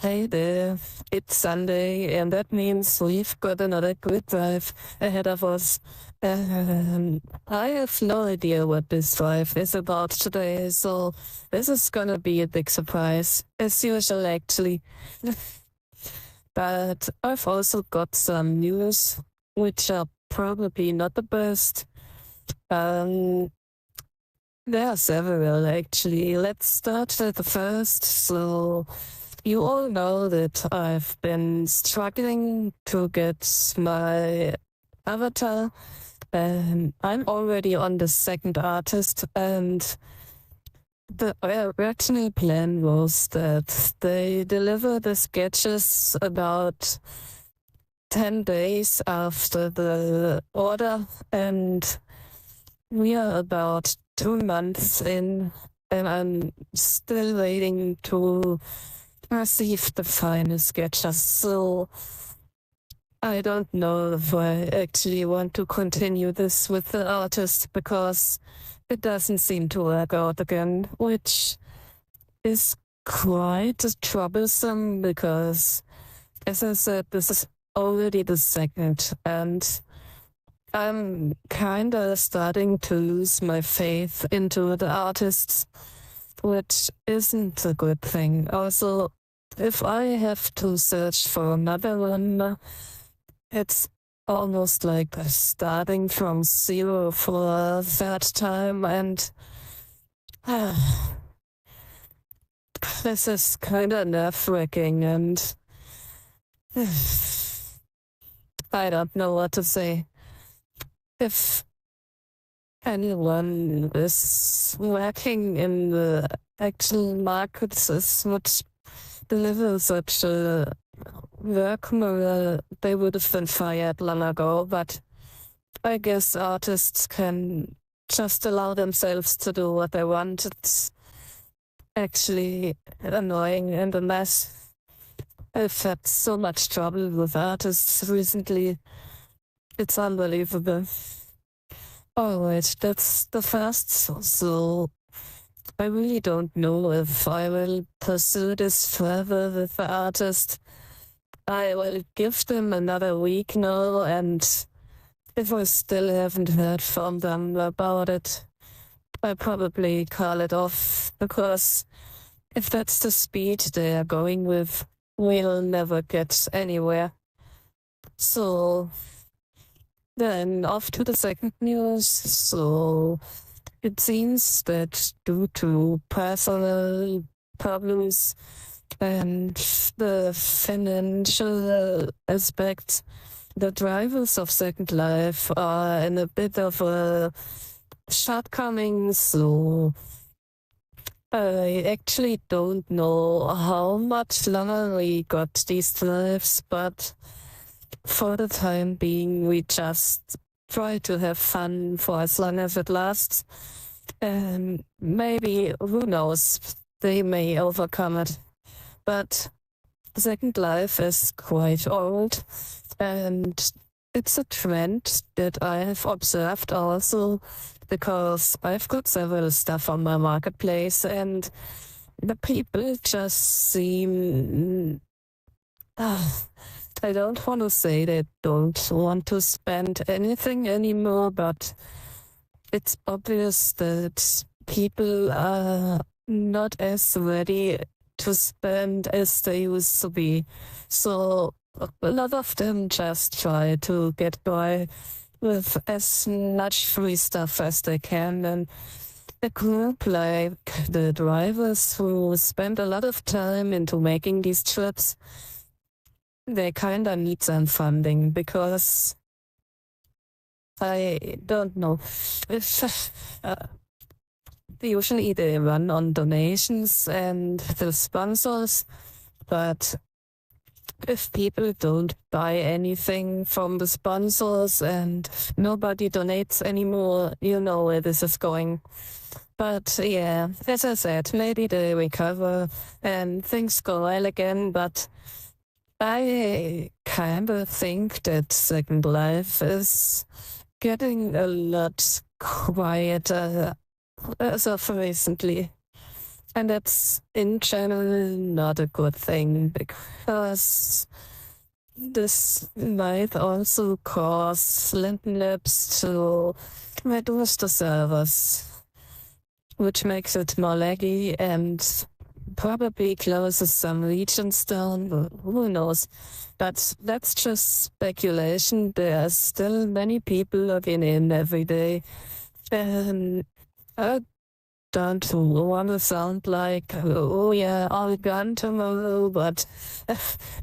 Hey there, it's Sunday, and that means we've got another good drive ahead of us. I have no idea what this drive is about today, so this is gonna be a big surprise, as usual, actually. But I've also got some news, which are probably not the best. Um, there are several, actually. Let's start with the first. So, you all know that I've been struggling to get my avatar, and I'm already on the second artist, and the original plan was that they deliver the sketches about 10 days after the order, and we are about 2 months in, and I'm still waiting to receive the final sketches. So I don't know if I actually want to continue this with the artist because it doesn't seem to work out again, which is quite troublesome because, as I said, this is already the second, and I'm kind of starting to lose my faith into the artists, which isn't a good thing. Also, if I have to search for another one, it's almost like starting from zero for a third time, and this is kind of nerve-wracking, and I don't know what to say. If anyone is working in the actual markets would deliver such a work moral, they would have been fired long ago, but I guess artists can just allow themselves to do what they want. It's actually annoying and a mess. I've had so much trouble with artists recently. It's unbelievable. Alright, that's the first. So I really don't know if I will pursue this further with the artist. I will give them another week now, and if I still haven't heard from them about it, I'll probably call it off, because if that's the speed they are going with, we'll never get anywhere. So then off to the second news. So it seems that due to personal problems and the financial aspect, the drivers of Second Life are in a bit of a shortcoming. So I actually don't know how much longer we got these drives, but for the time being, we just try to have fun for as long as it lasts. And maybe, who knows, they may overcome it. But Second Life is quite old, and it's a trend that I have observed also, because I've got several stuff on my marketplace, and the people just seem... I don't want to say they don't want to spend anything anymore, but it's obvious that people are not as ready to spend as they used to be. So a lot of them just try to get by with as much free stuff as they can. And a group like the drivers who spend a lot of time into making these trips, they kind of need some funding, because I don't know. If, usually they run on donations and the sponsors, but if people don't buy anything from the sponsors and nobody donates anymore, you know where this is going. But yeah, as I said, maybe they recover and things go well again, but I kind of think that Second Life is getting a lot quieter as of recently. And that's in general not a good thing because this might also cause Linten to reduce the servers, which makes it more laggy and probably closes some regions down. Who knows? But that's just speculation. There are still many people logging in every day. And I don't want to sound like, oh yeah, I'll gone tomorrow, but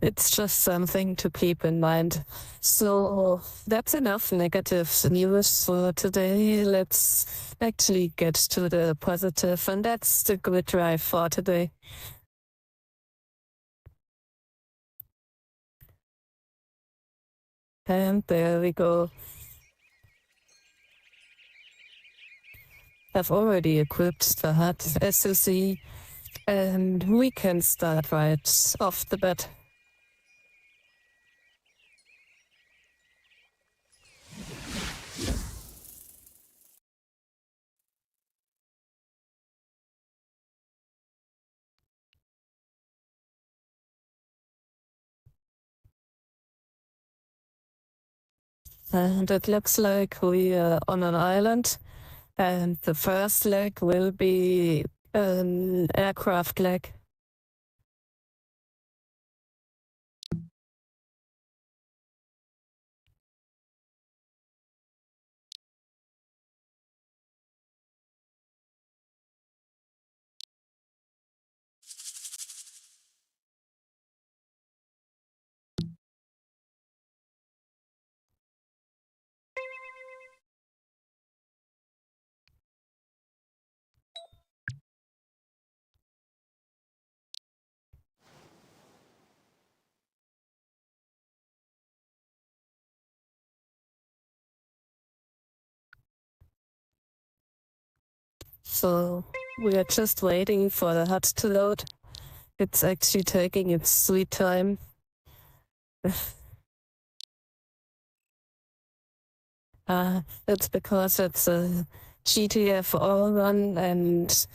it's just something to keep in mind. So that's enough negative news for today. Let's actually get to the positive, and that's the good drive for today. And there we go. I've already equipped the hut, as you see, and we can start right off the bat. And it looks like we are on an island, and the first leg will be an aircraft leg. So we are just waiting for the hut to load. It's actually taking its sweet time. It's because it's a GTF all run, and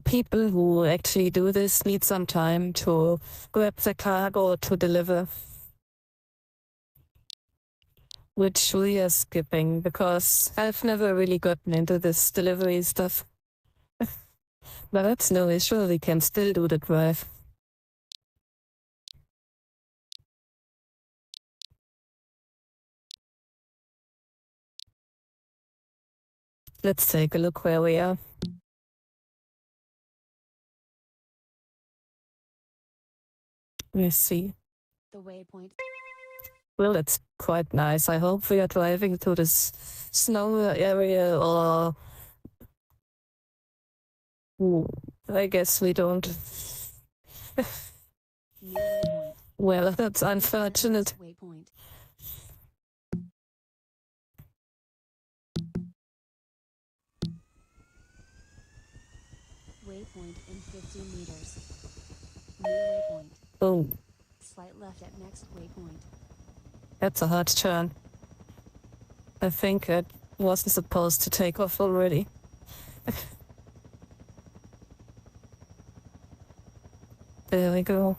people who actually do this need some time to grab the cargo to deliver, which we are skipping because I've never really gotten into this delivery stuff. But that's no issue, we can still do the drive. Let's take a look where we are. Let's see. The waypoint. Well, it's quite nice. I hope we are driving to this snow area, or I guess we don't. New waypoint. Well, that's unfortunate. Waypoint. Waypoint in 15 meters. New waypoint. Oh, Slight left at next waypoint. that's a hard turn. I think it wasn't supposed to take off already. There we go.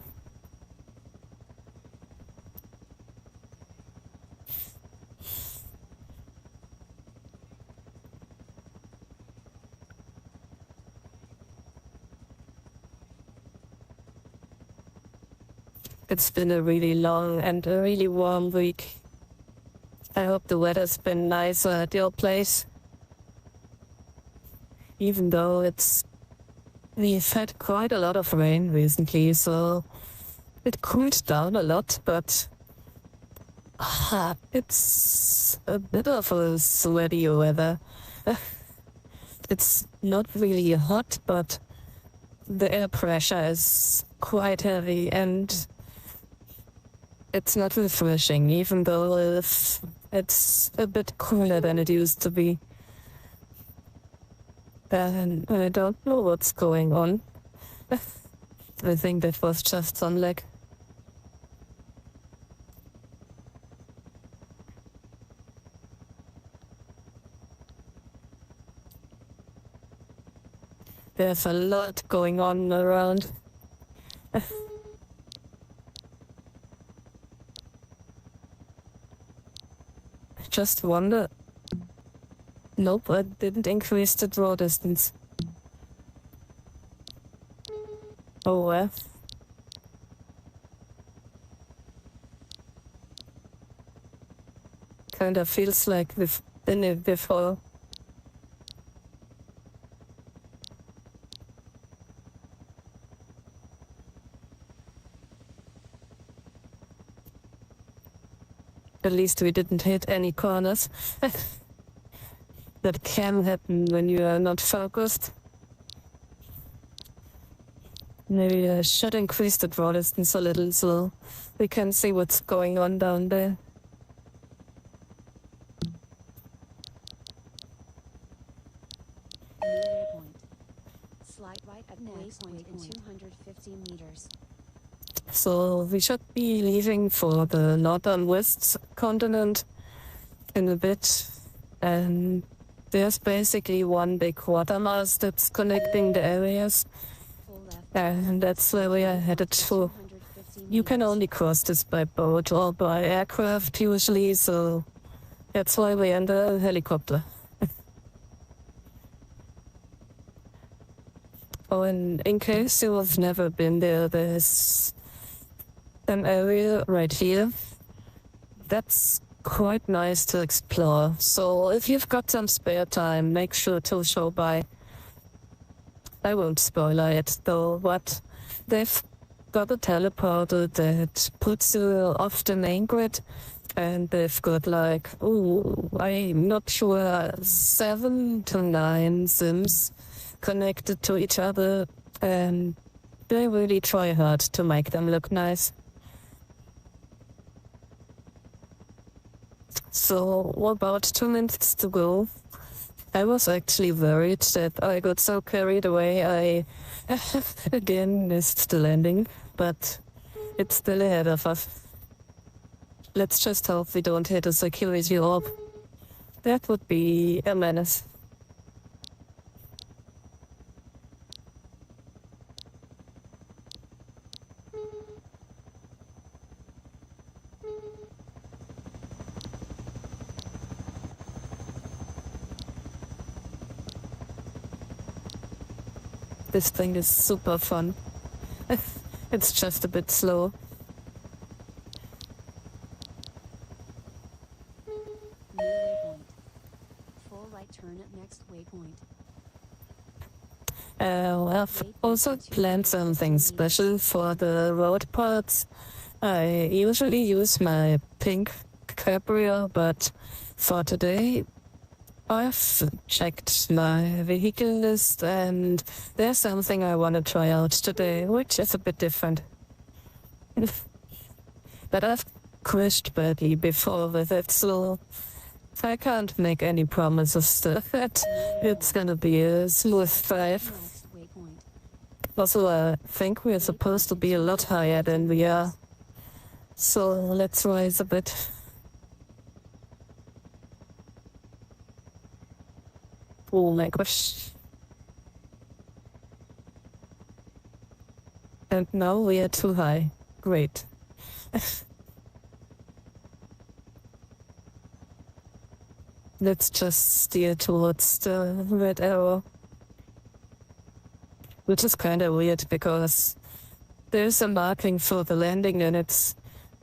It's been a really long and a really warm week. I hope the weather's been nicer at your place. Even though we've had quite a lot of rain recently, so it cooled down a lot, but it's a bit of a sweaty weather. It's not really hot, but the air pressure is quite heavy and it's not refreshing, even though it's a bit cooler than it used to be. And I don't know what's going on. I think that was just sun lag. There's a lot going on around. Just wonder. Nope, I didn't increase the draw distance. Oh well. Kinda feels like we've been here before. At least we didn't hit any corners. That can happen when you are not focused. Maybe I should increase the draw distance a little so we can see what's going on down there. New waypoint. Slide right at waypoint in 250 meters. So we should be leaving for the northern west continent in a bit. And there's basically one big watermass that's connecting the areas. Full left. And that's where we are headed to. 250 You can meters. only cross this by boat or by aircraft usually, so that's why we're in the helicopter. Oh, and in case you have never been there, there's an area right here that's quite nice to explore. So if you've got some spare time, make sure to show by. I won't spoil it though, but they've got a teleporter that puts you off the main grid, and they've got like, I'm not sure, 7 to 9 sims connected to each other, and they really try hard to make them look nice. So, about 2 minutes to go. I was actually worried that I got so carried away I again missed the landing, but it's still ahead of us. Let's just hope we don't hit a security orb. That would be a menace. This thing is super fun. It's just a bit slow. New waypoint. Full right turn at next waypoint. I've also planned something special for the road parts. I usually use my pink Cabrio, but for today I've checked my vehicle list and there's something I want to try out today, which is a bit different. But I've crashed badly before with it, so I can't make any promises that it's gonna be a smooth drive. Next waypoint. Also, I think we're supposed to be a lot higher than we are. So let's rise a bit. Oh my gosh. And now we are too high. Great. Let's just steer towards the red arrow. Which is kind of weird because there's a marking for the landing and it's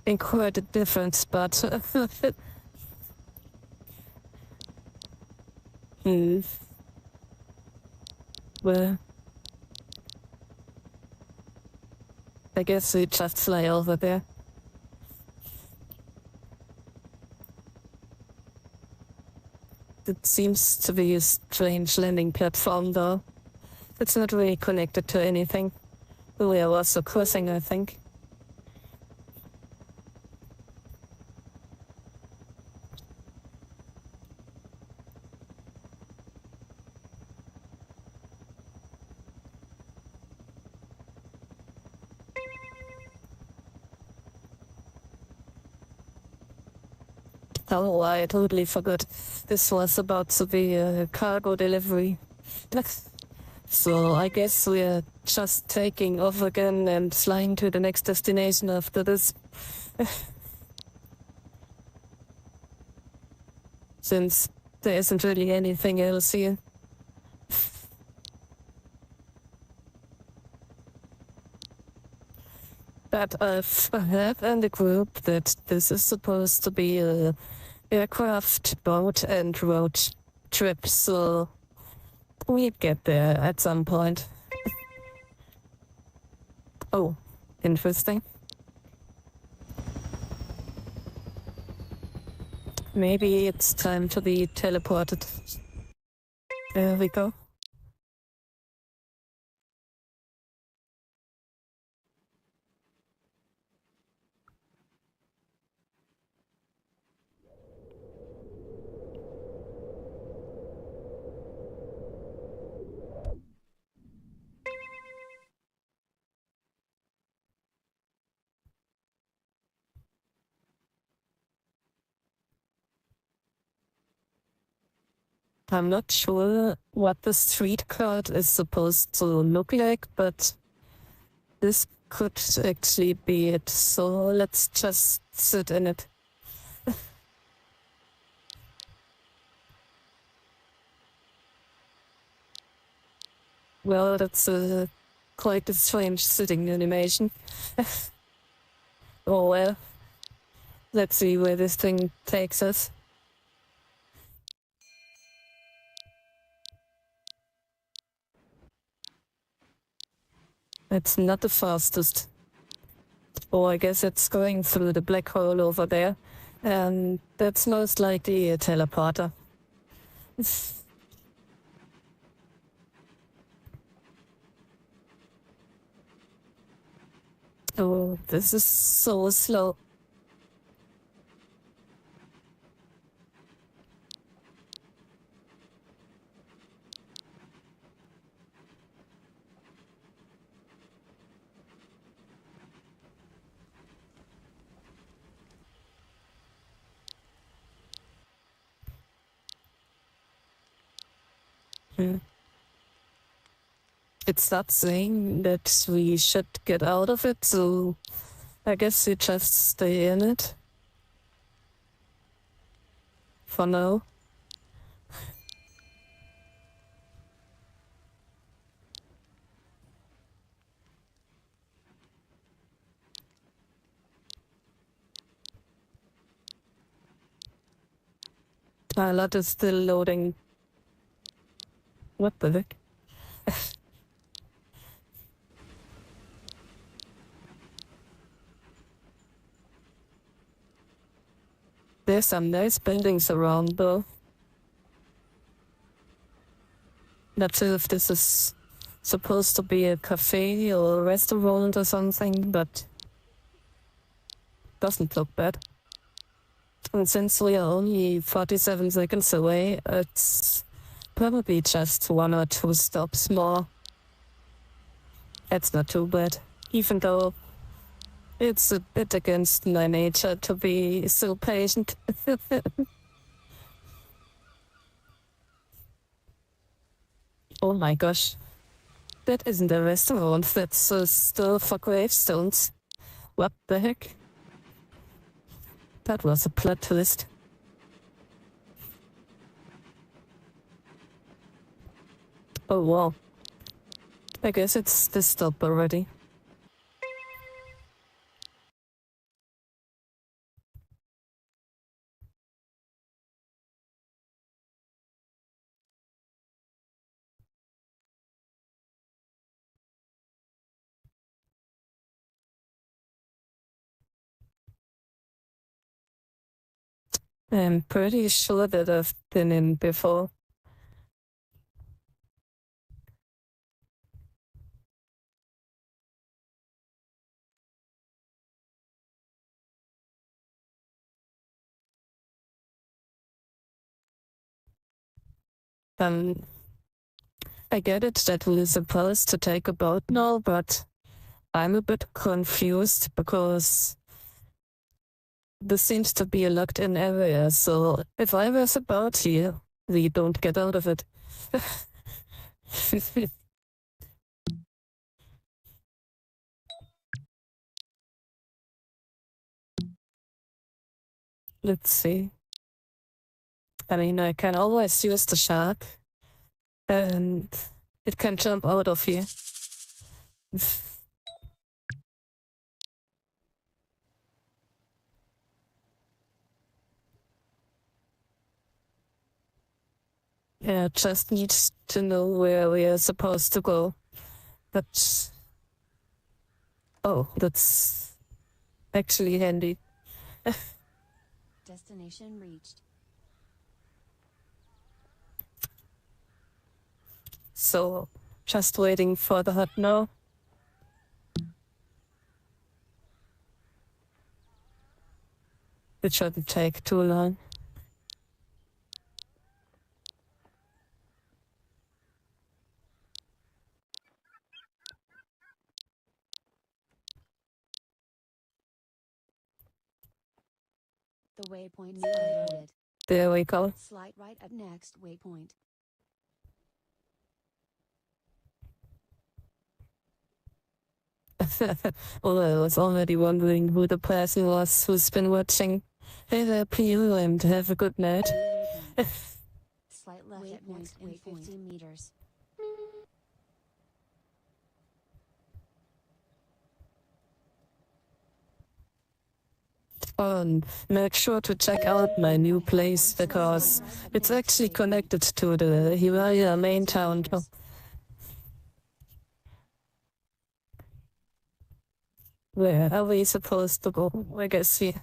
in quite a different spot. Well, I guess we just fly over there. It seems to be a strange landing platform though. It's not really connected to anything. We are also crossing, I think. Oh, I totally forgot. This was about to be a cargo delivery. So I guess we're just taking off again and flying to the next destination after this. Since there isn't really anything else here. But I've heard in the group that this is supposed to be a aircraft, boat, and road trip, so we'd get there at some point. Oh, interesting. Maybe it's time to be teleported. There we go. I'm not sure what the street card is supposed to look like, but this could actually be it. So let's just sit in it. Well, that's quite a strange sitting animation. Oh well. Let's see where this thing takes us. It's not the fastest. Or I guess it's going through the black hole over there. And that's most likely a teleporter. Oh, this is so slow. It's not saying that we should get out of it, so I guess we just stay in it. For now. Pilot is still loading. What the heck? There's some nice buildings around though. Not sure if this is supposed to be a cafe or a restaurant or something, but doesn't look bad. And since we are only 47 seconds away, it's probably just 1 or 2 stops more. That's not too bad, even though it's a bit against my nature to be so patient. Oh my gosh. That isn't a restaurant, that's a store for gravestones. What the heck? That was a plot twist. Oh wow. I guess it's the stop already. I'm pretty sure that I've been in before. I get it that we're supposed to take a boat now, but I'm a bit confused because this seems to be a locked-in area, so if I was a boat here, we don't get out of it. Let's see. I mean, I can always use the shark. And it can jump out of here. Yeah, just needs to know where we are supposed to go. But oh, that's actually handy. Destination reached. So just waiting for the hut now. It shouldn't take too long. The waypoints are loaded. There we go. Slight right at next waypoint. Well, I was already wondering who the person was who's been watching. Hey there, Peel, and have a good night. Slight left at next waypoint. 50 meters. And make sure to check out my new place because it's actually connected to the Himalaya main town. Where are we supposed to go? I guess here.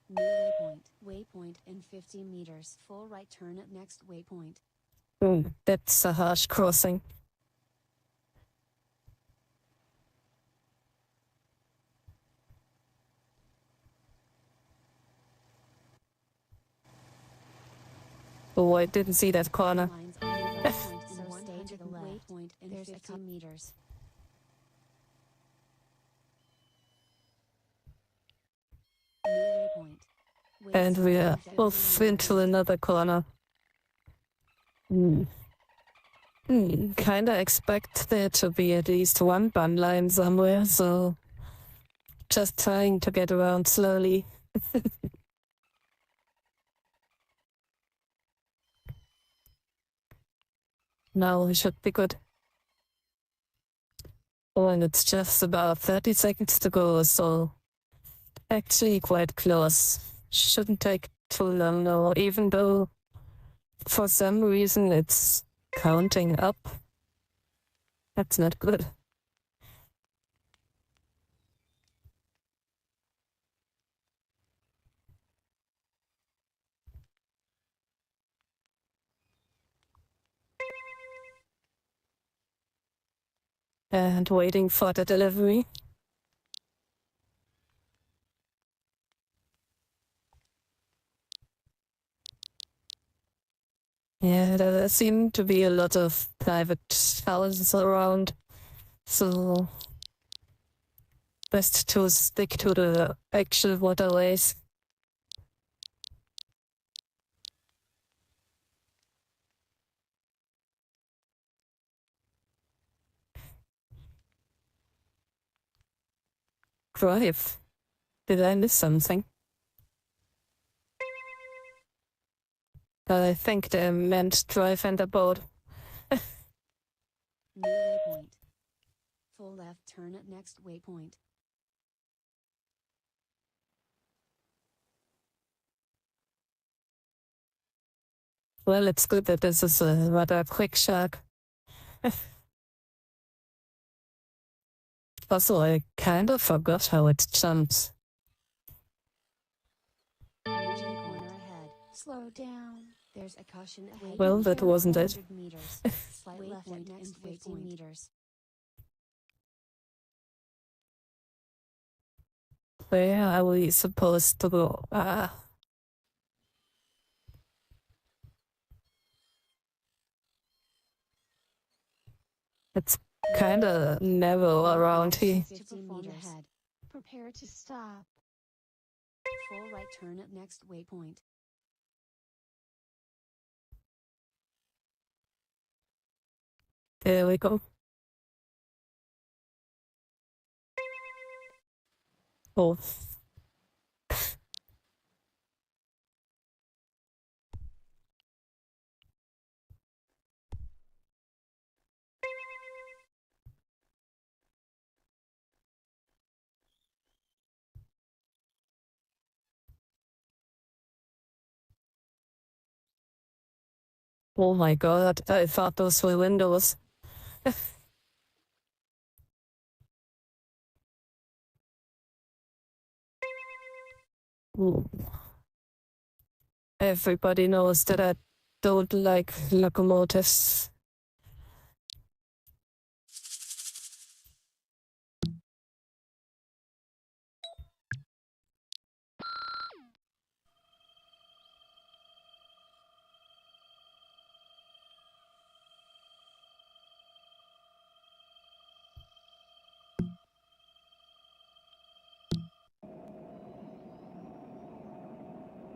New waypoint. Waypoint in 50 meters. Full right turn at next waypoint. That's a harsh crossing. Oh, I didn't see that corner. Lines on the right point, so stay to the left. Waypoint in 50 meters. New waypoint. And we are off into another corner. Kinda expect there to be at least one bun line somewhere, so just trying to get around slowly. Now we should be good. Oh, and it's just about 30 seconds to go, so actually quite close. Shouldn't take too long now, even though for some reason it's counting up. That's not good. And waiting for the delivery. Yeah, there seem to be a lot of private houses around, so best to stick to the actual waterways. Drive. Did I miss something? I think they meant drive and a boat. New waypoint. Full left turn at next waypoint. Well, it's good that this is a rather quick shark. Also, I kind of forgot how it jumps. Reaching corner ahead. Slow down. There's a caution ahead. Well, that wasn't it. 100 meters. Slight left at next 50 meters. Where are we supposed to go? It's kinda narrow around here. 50 meters ahead. Prepare to stop. Full right turn at next waypoint. There we go. Oh. Oh my god, I thought those were windows. Ooh. Everybody knows that I don't like locomotives.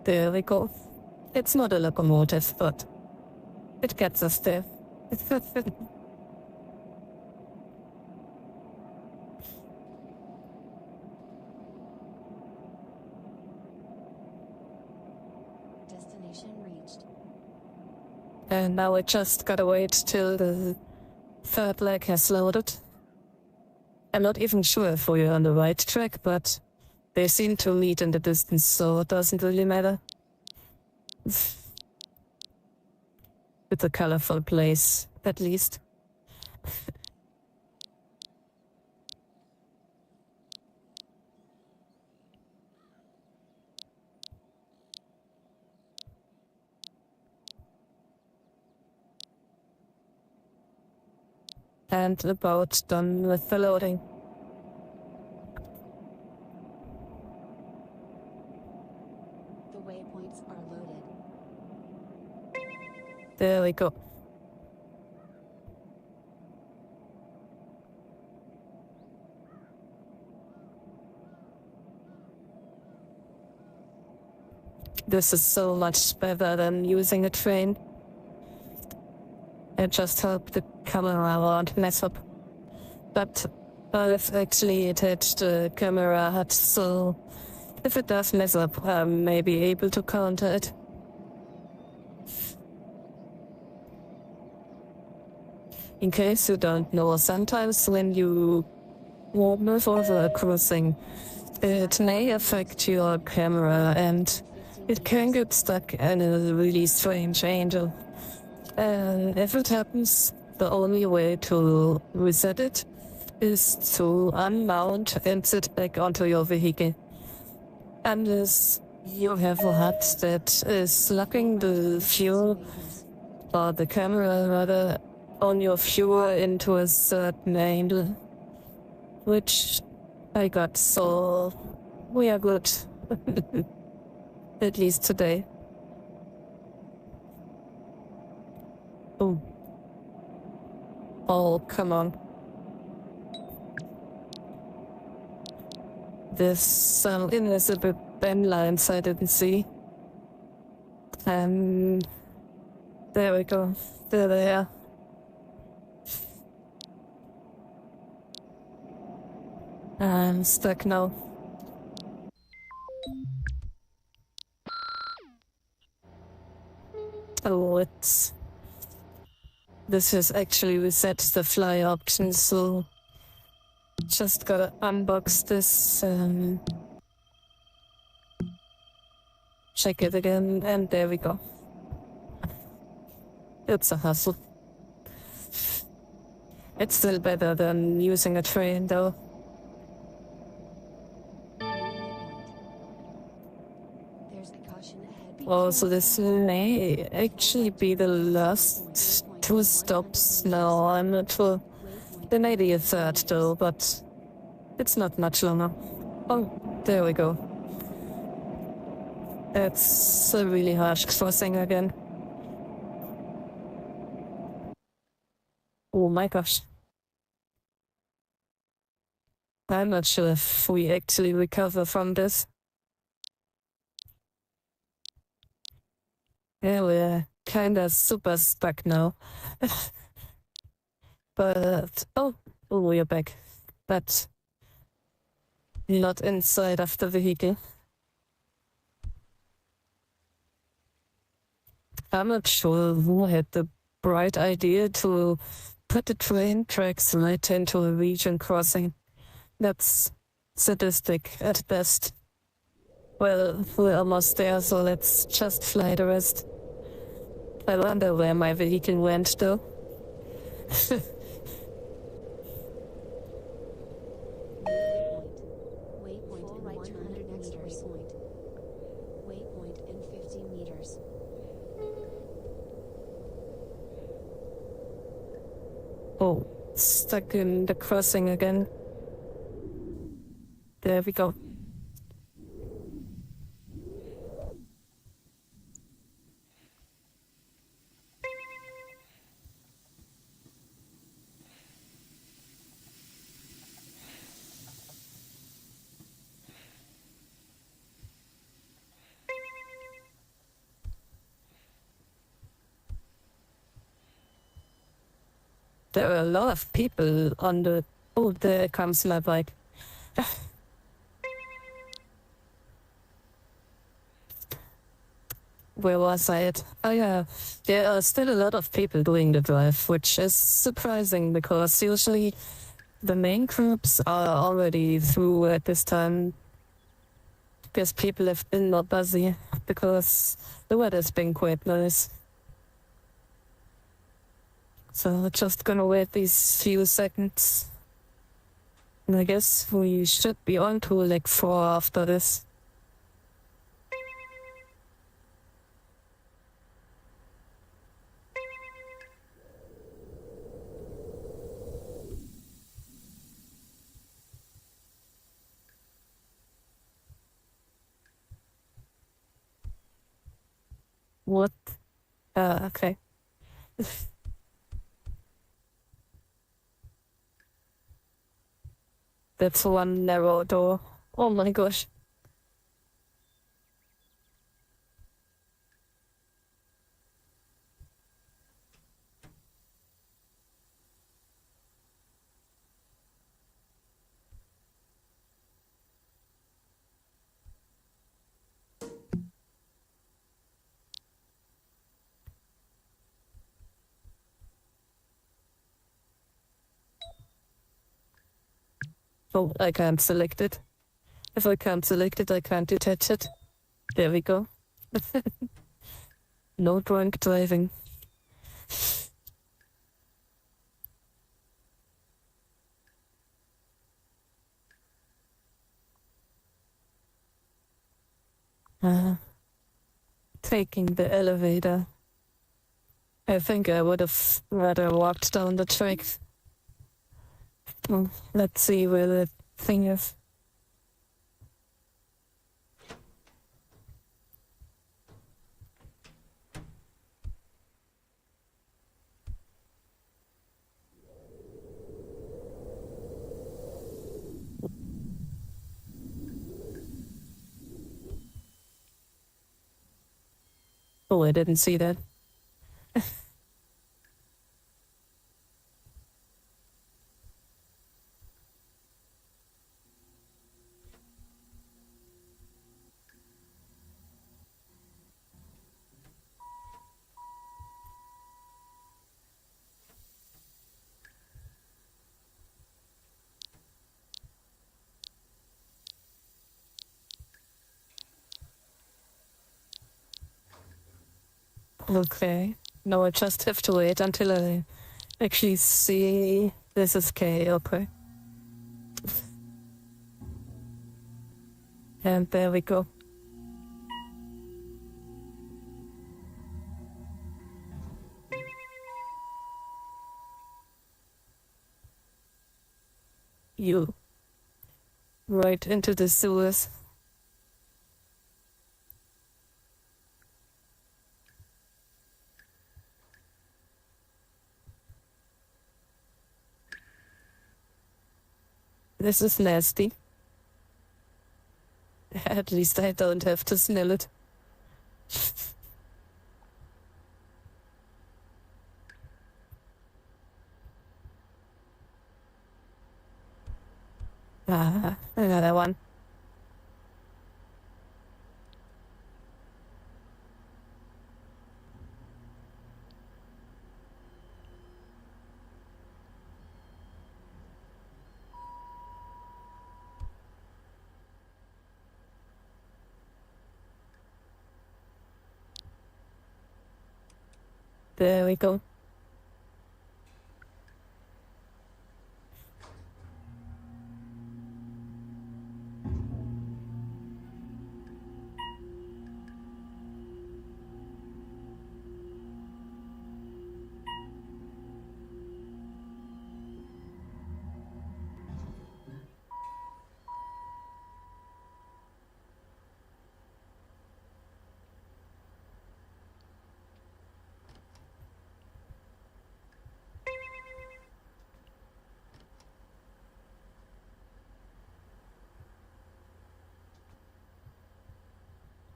There we go. It's not a locomotive, but it gets us there. Destination reached. And now we just gotta wait till the third leg has loaded. I'm not even sure if we're on the right track, but they seem to meet in the distance, so it doesn't really matter. It's a colorful place, at least. And about done with the loading. The waypoints are loaded. There we go. This is so much better than using a train. I just hope the camera won't mess up. But I've actually attached the camera hut, so if it does mess up, I may be able to counter it. In case you don't know, sometimes when you move over a crossing, it may affect your camera and it can get stuck in a really strange angle. And if it happens, the only way to reset it is to unmount and sit back onto your vehicle. Unless you have a hut that is locking the fuel, or the camera rather, on your fuel into a certain angle. Which I got, so we are good. At least today. Oh. Oh, come on. There's some invisible bend lines I didn't see. There we go. There they are. I'm stuck now. Oh, this has actually reset the fly option, so just gotta unbox this, check it again, and there we go. It's a hustle. It's still better than using a train, though. There's a caution ahead. Oh, so this may actually be the last two stops now. I'm not sure. There may be a third, though, but it's not much longer. Oh, there we go. It's a really harsh crossing again. Oh my gosh. I'm not sure if we actually recover from this. Yeah, we're kinda super stuck now. But, oh, we're back. But not inside of the vehicle. I'm not sure who had the bright idea to put the train tracks right into a region crossing. That's sadistic at best. Well, we're almost there, so let's just fly the rest. I wonder where my vehicle went, though. Waypoint in 100 meters. Waypoint in 50 meters. Oh, stuck in the crossing again. There we go. There are a lot of people on the... Oh, there comes my bike. Where was I at? Oh yeah, there are still a lot of people doing the drive, which is surprising because usually the main groups are already through at this time. Guess people have been not busy because the weather's been quite nice. So just gonna wait these few seconds. And I guess we should be on to like 4 after this. What? Okay. That's one narrow door. Oh my gosh. Oh, I can't select it. If I can't select it, I can't detach it. There we go. No drunk driving. Taking the elevator. I think I would have rather walked down the tracks. Well, let's see where the thing is. Oh, I didn't see that. Okay. No, I just have to wait until I actually see this is K. Okay. And there we go. You. Right into the sewers. This is nasty. At least I don't have to smell it. Another one. There we go.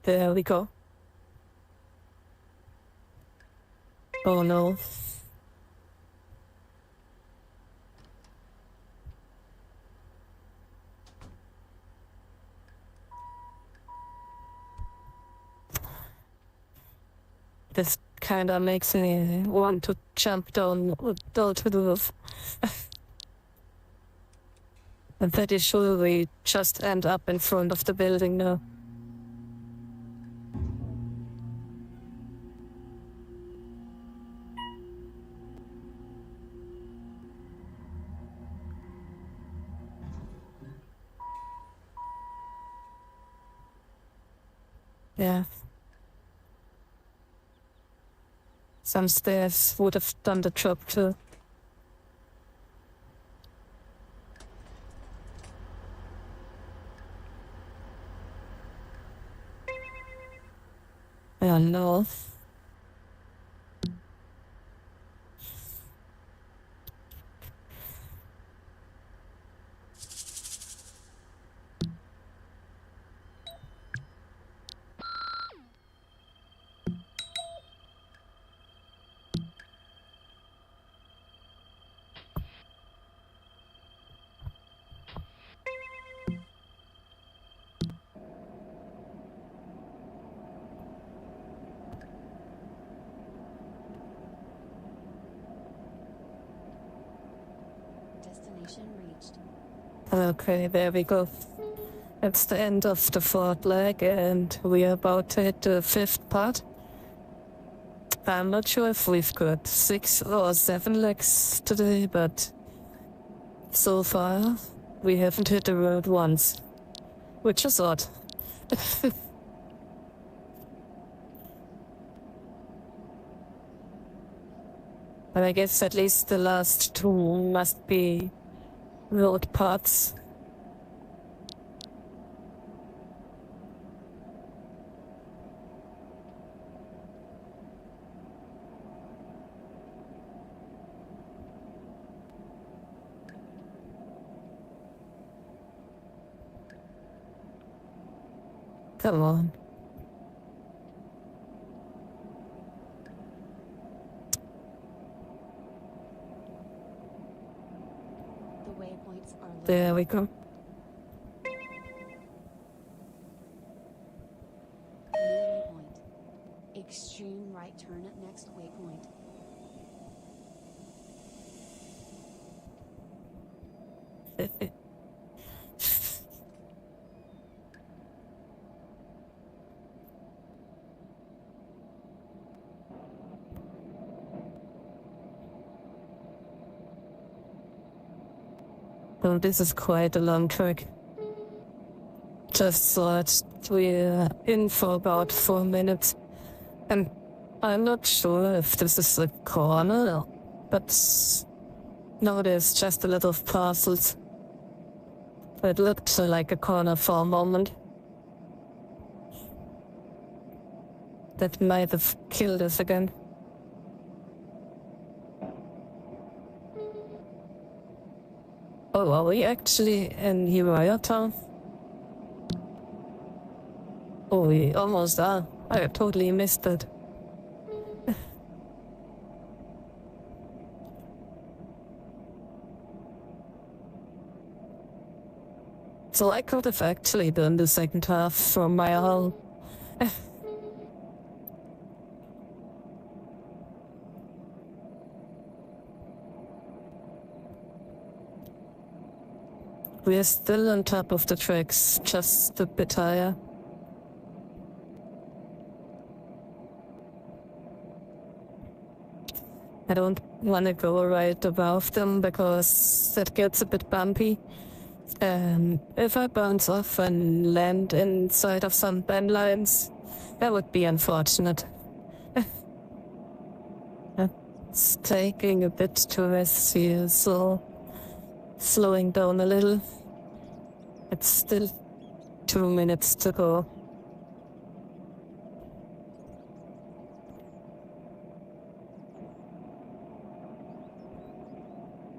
There we go. Oh no. This kinda makes me want to jump down to the roof. I'm pretty sure we just end up in front of the building now. Yeah. Some stairs would have done the job too. Oh no. Destination reached. Okay, there we go. It's the end of the fourth leg, and we are about to hit the fifth part. I'm not sure if we've got 6 or 7 legs today, but so far we haven't hit the road once, which is odd. But I guess at least the last 2 must be road parts. Come on. The waypoints are located. There we go. New waypoint. Extreme right turn at next waypoint. Well, this is quite a long trek. Just thought we're in for about 4 minutes. And I'm not sure if this is a corner, but no, there's just a lot of parcels. It looked like a corner for a moment. That might have killed us again. Oh, are we actually in Hiroya Town? Oh, we almost are. I totally missed it. So I could have actually done the second half from my own. We're still on top of the tracks, just a bit higher. I don't want to go right above them because it gets a bit bumpy. If I bounce off and land inside of some bend lines, that would be unfortunate. It's taking a bit to rest here, so slowing down a little. It's still 2 minutes to go.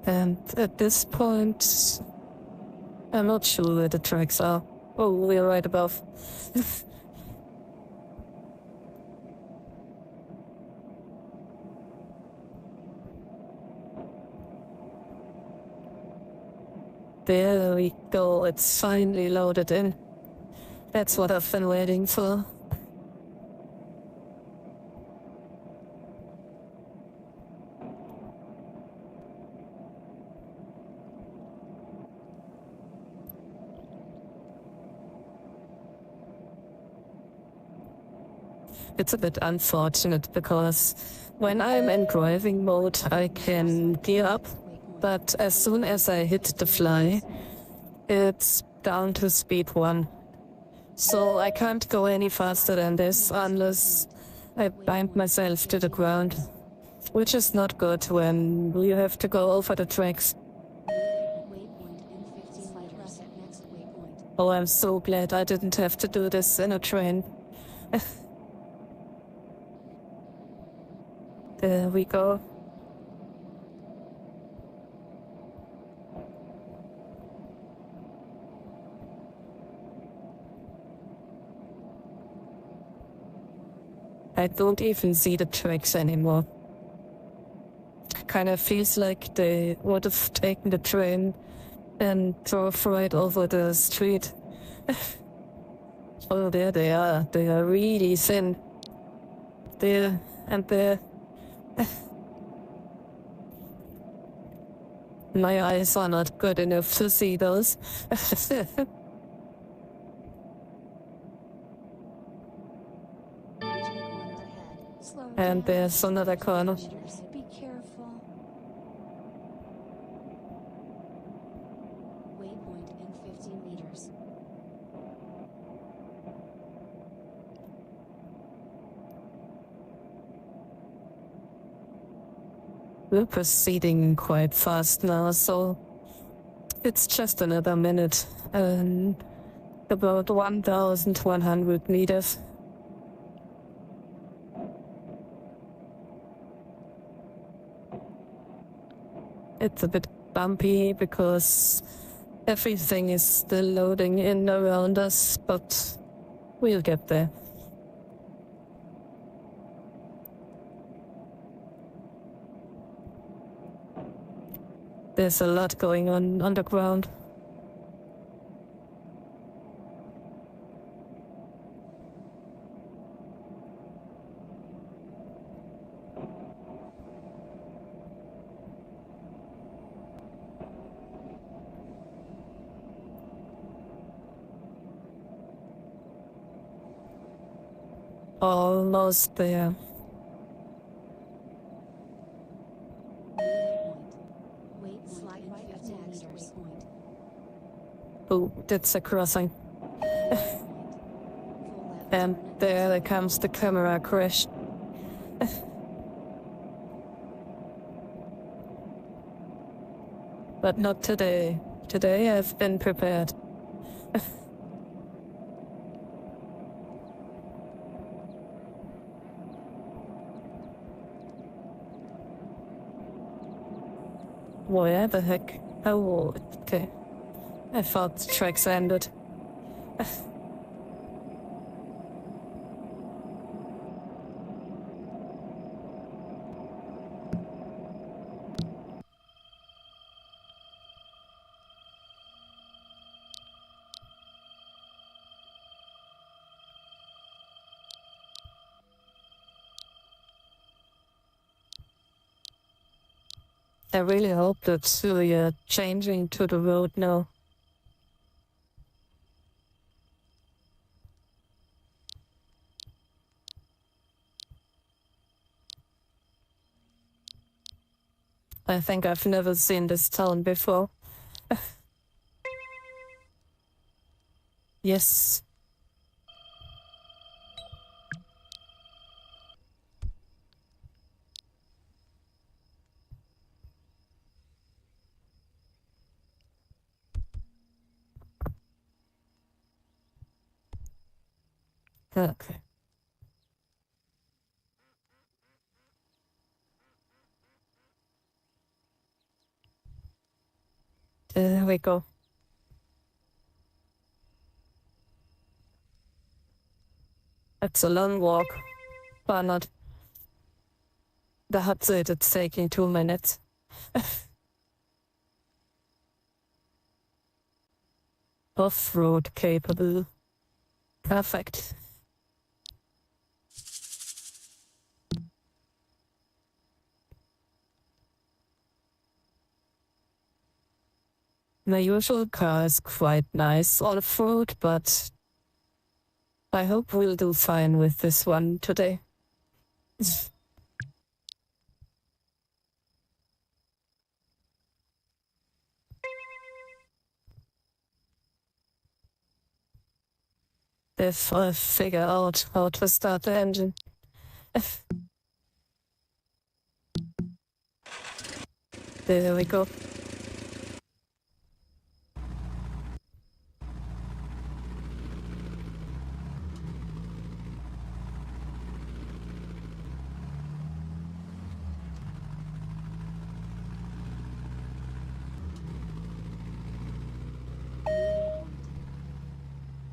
And at this point, I'm not sure where the tracks are. Oh, we're right above. There we go, it's finally loaded in. That's what I've been waiting for. It's a bit unfortunate because when I'm in driving mode, I can gear up, but as soon as I hit the fly, it's down to speed 1. So I can't go any faster than this unless I bind myself to the ground, which is not good when you have to go over the tracks. Oh, I'm so glad I didn't have to do this in a train. There we go. I don't even see the tracks anymore. Kind of feels like they would have taken the train and drove right over the street. Oh, there they are. They are really thin. There and there. My eyes are not good enough to see those. And there's another corner. Be careful. Waypoint in 50 meters. We're proceeding quite fast now, so it's just another minute and about 1,100 meters. It's a bit bumpy because everything is still loading in around us, but we'll get there. There's a lot going on underground. Almost there. Oh, that's a crossing. And there comes the camera crash. But not today. Today I've been prepared. Where the heck? Oh, okay. I thought the tracks ended. I really hope that we are changing to the road now. I think I've never seen this town before. Yes. Okay. There we go. It's a long walk, but not. The hut said it's taking 2 minutes. Off-road capable. Perfect. My usual car is quite nice off-road, but I hope we'll do fine with this one today. If I figure out how to start the engine. There we go.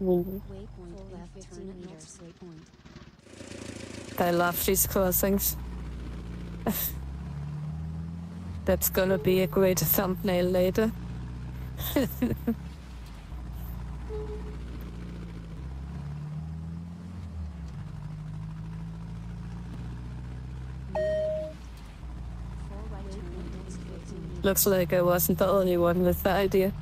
Ooh. Waypoint left 15 meters. Waypoint. I love these crossings. That's gonna be a great thumbnail later. Looks like I wasn't the only one with the idea.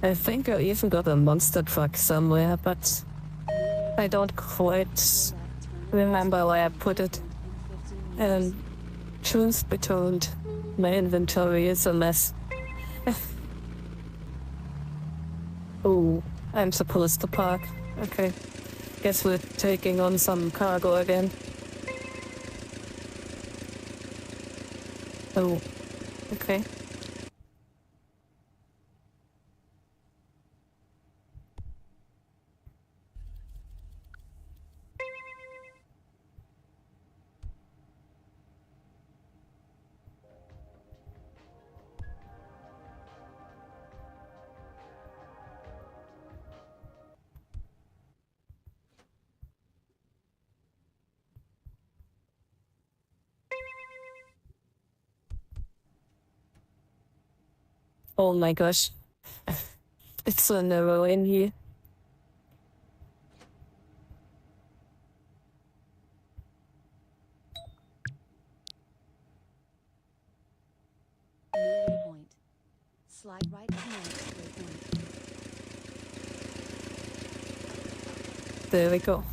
I think I even got a monster truck somewhere, but I don't quite remember where I put it. And truth be told, my inventory is a mess. Oh, I'm supposed to park. Okay. Guess we're taking on some cargo again. Oh, okay. Oh my gosh. It's so narrow in here. Waypoint. Slide right to next waypoint. There we go.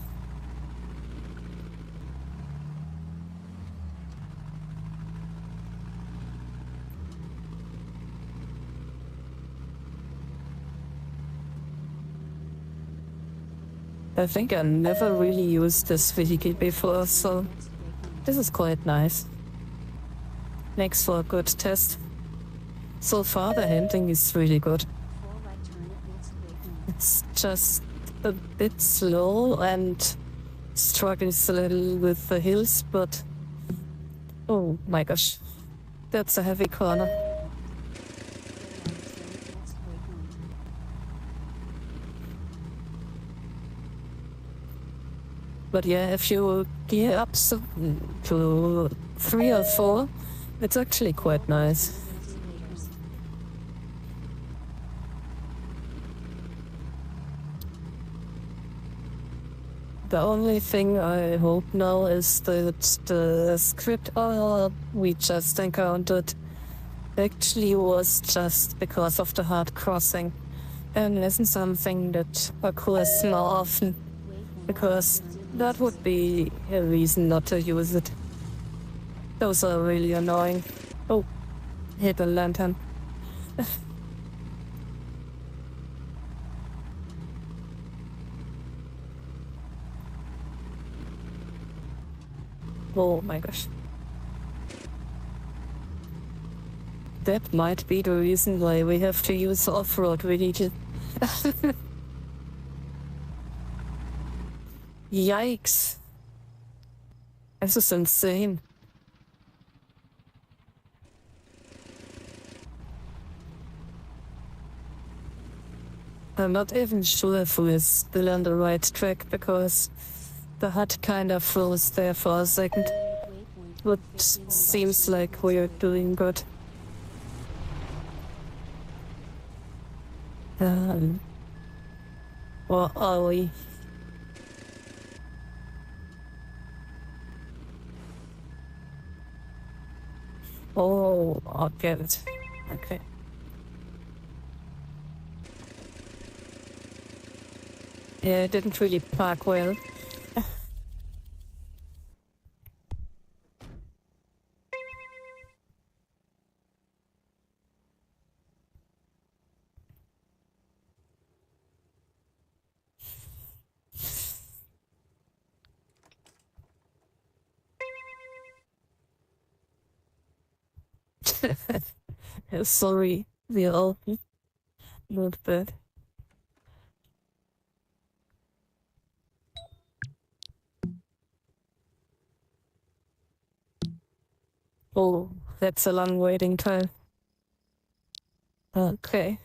I think I never really used this vehicle before, so this is quite nice. Makes for a good test. So far the handling is really good. It's just a bit slow and struggles a little with the hills, but oh my gosh, that's a heavy corner. But yeah, if you gear up to 3 or 4, it's actually quite nice. The only thing I hope now is that the script we just encountered actually was just because of the hard crossing and isn't something that occurs more often, because that would be a reason not to use it. Those are really annoying. Oh, hit a lantern. Oh my gosh. That might be the reason why we have to use off-road religion. Yikes. This is insane. I'm not even sure if we're still on the right track, because the HUD kind of froze there for a second. But seems like we're doing good. Or are we? Oh, I'll get it. Okay. Yeah, it didn't really park well. Sorry, we're all not bad. Oh, that's a long waiting time. Okay.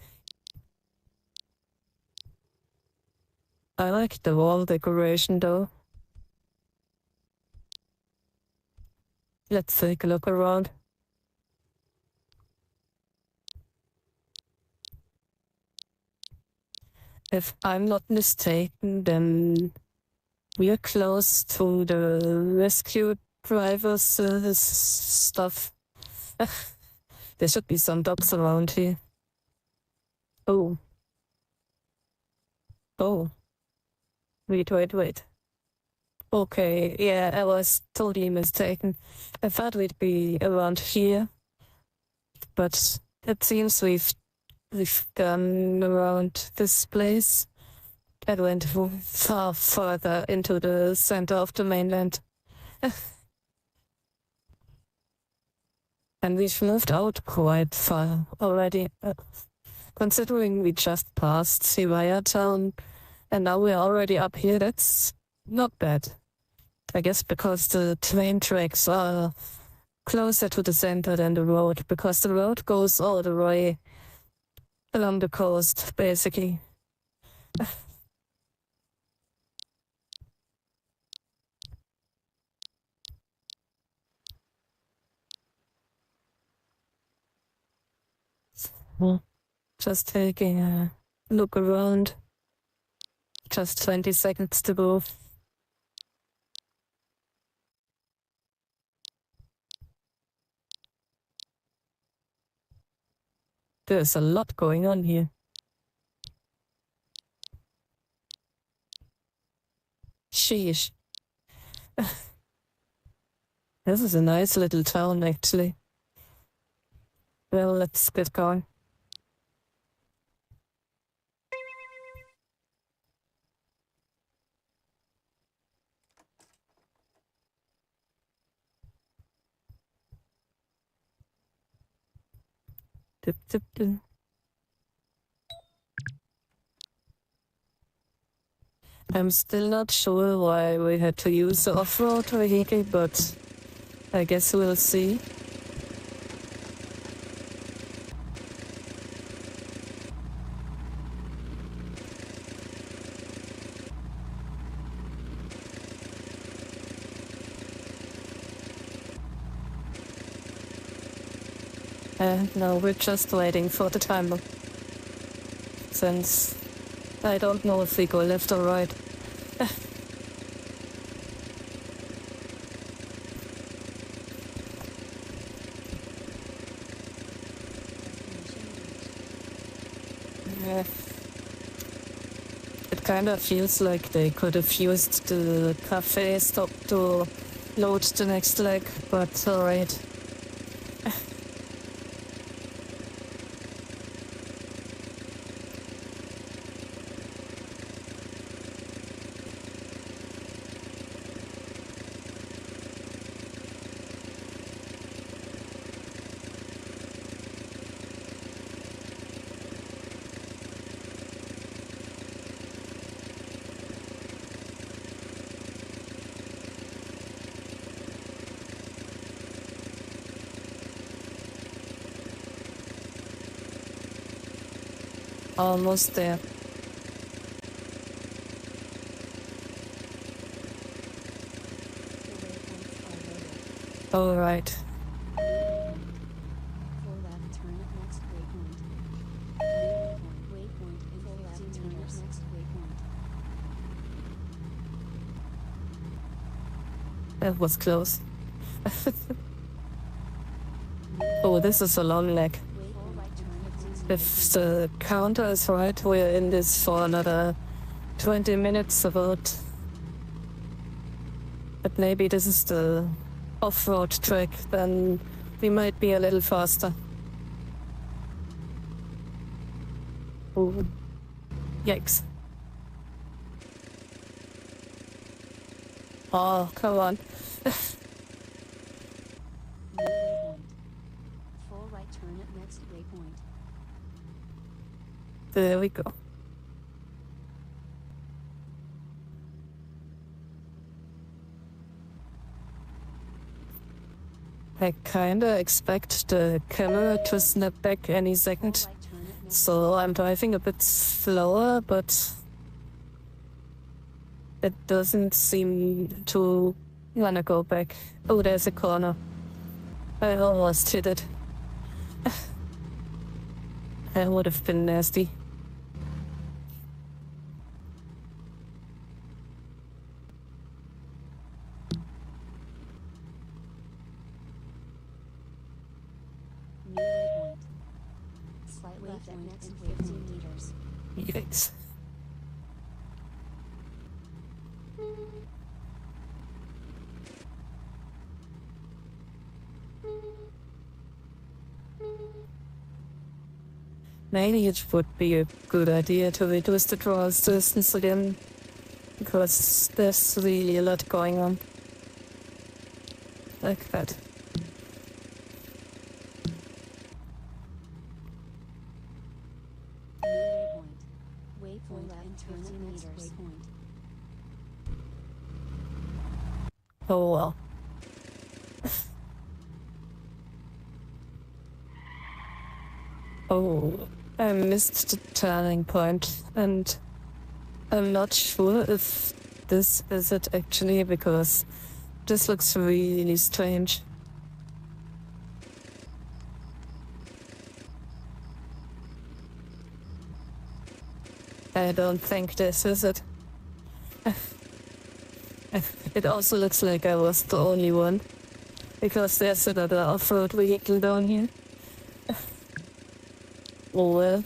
I like the wall decoration though. Let's take a look around. If I'm not mistaken, then we're close to the rescue driver's stuff. There should be some dogs around here. Oh. Oh. Wait. Okay, yeah, I was totally mistaken. I thought we'd be around here, but it seems we've gone around this place. I went far further into the center of the mainland. And we've moved out quite far already. Considering we just passed Sivaya town and now we're already up here, that's not bad. I guess because the train tracks are closer to the center than the road, because the road goes all the way along the coast, basically. Just taking a look around. Just 20 seconds to go. There's a lot going on here. Sheesh. This is a nice little town, actually. Well, let's get going. Dip, dip, dip. I'm still not sure why we had to use the off-road vehicle, but I guess we'll see. No, we're just waiting for the timer. Since I don't know if we go left or right. kinda feels like they could have used the cafe stop to load the next leg, but alright. Almost there. All right. Full left turn at next waypoint. Waypoint in full left turn at next waypoint. That was close. Oh, this is a long leg. Full right turn at next If the counter is right, we're in this for another 20 minutes about. But maybe this is the off-road track, then we might be a little faster. Ooh. Yikes. Oh, come on. New waypoint. Full right turn at next waypoint. There we go. I kinda expect the camera to snap back any second, Full right turn at next. so I'm driving a bit slower, but it doesn't seem to wanna go back. Oh, there's a corner. I almost hit it. That would have been nasty. New waypoint. Slight left at next 15 meters. Yikes. Maybe it would be a good idea to reduce the draw distance again, because there's really a lot going on. Like that. New waypoint. Waypoint and turn at next waypoint. Oh well. Oh, I missed the turning point, and I'm not sure if this is it actually, because this looks really strange. I don't think this is it. It also looks like I was the only one, because there's another off-road vehicle down here. Oh well.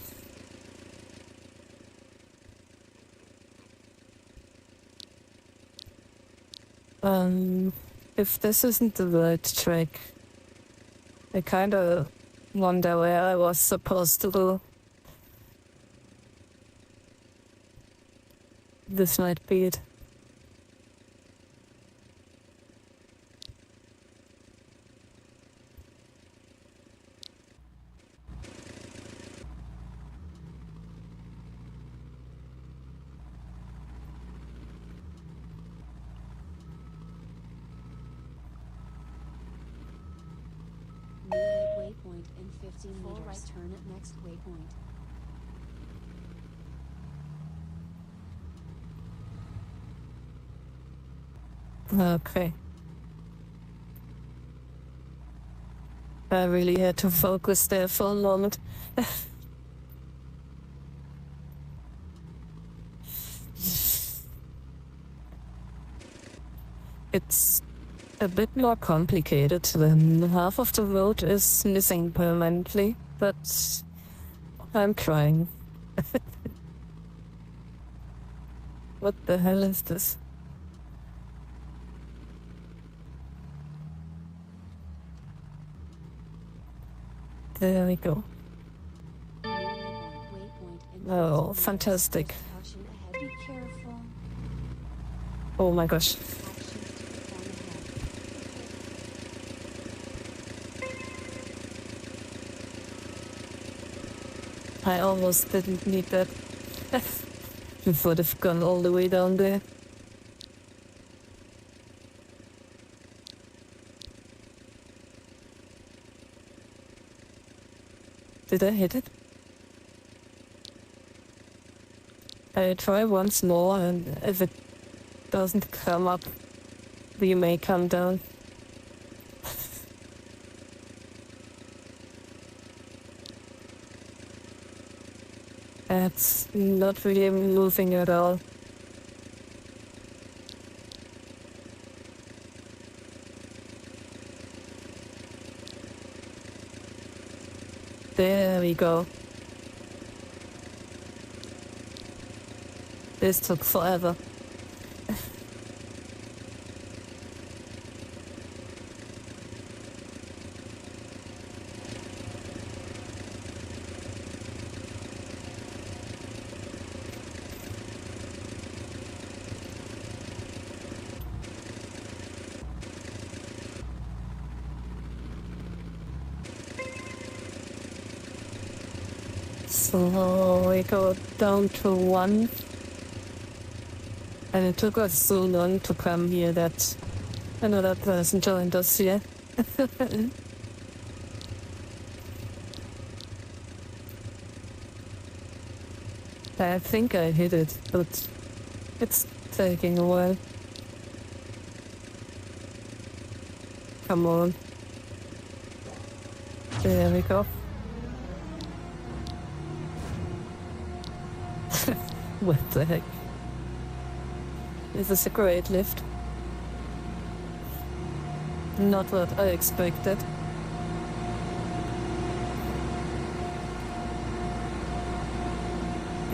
If this isn't the right track, I kinda wonder where I was supposed to go. This might be it. New waypoint in 15 meters. Full right turn at next waypoint. Okay. I really had to focus there for a moment. It's a bit more complicated when half of the road is missing permanently, but I'm trying. What the hell is this? There we go. Oh, fantastic. Be careful. Oh my gosh. I almost didn't need that. We would have gone all the way down there. Did I hit it? I try once more, and if it doesn't come up, we may come down. It's not really moving at all. There we go. This took forever. So we go down to 1. And it took us so long to come here that another person joined us here. I think I hit it, but it's taking a while. Come on. There we go. What the heck? This is a great lift. Not what I expected.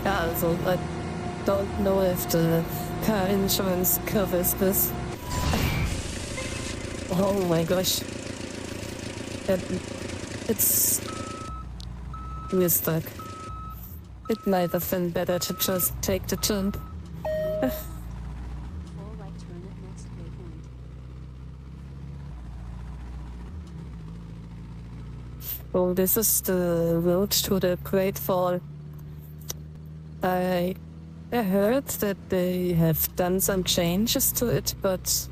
Yeah, also, I don't know if the car insurance covers this. Oh my gosh. It's... We're stuck. It might have been better to just take the jump. Oh, this is the road to the Great Fall. I heard that they have done some changes to it, but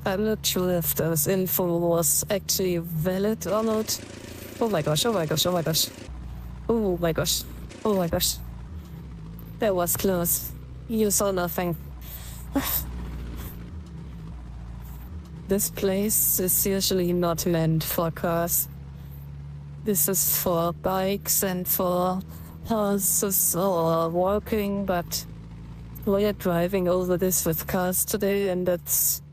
I'm not sure if those info was actually valid or not. Oh my gosh, oh my gosh, oh my gosh. Oh my gosh, oh my gosh. That was close. You saw nothing. This place is usually not meant for cars. This is for bikes and for horses or walking, but we are driving over this with cars today, and that's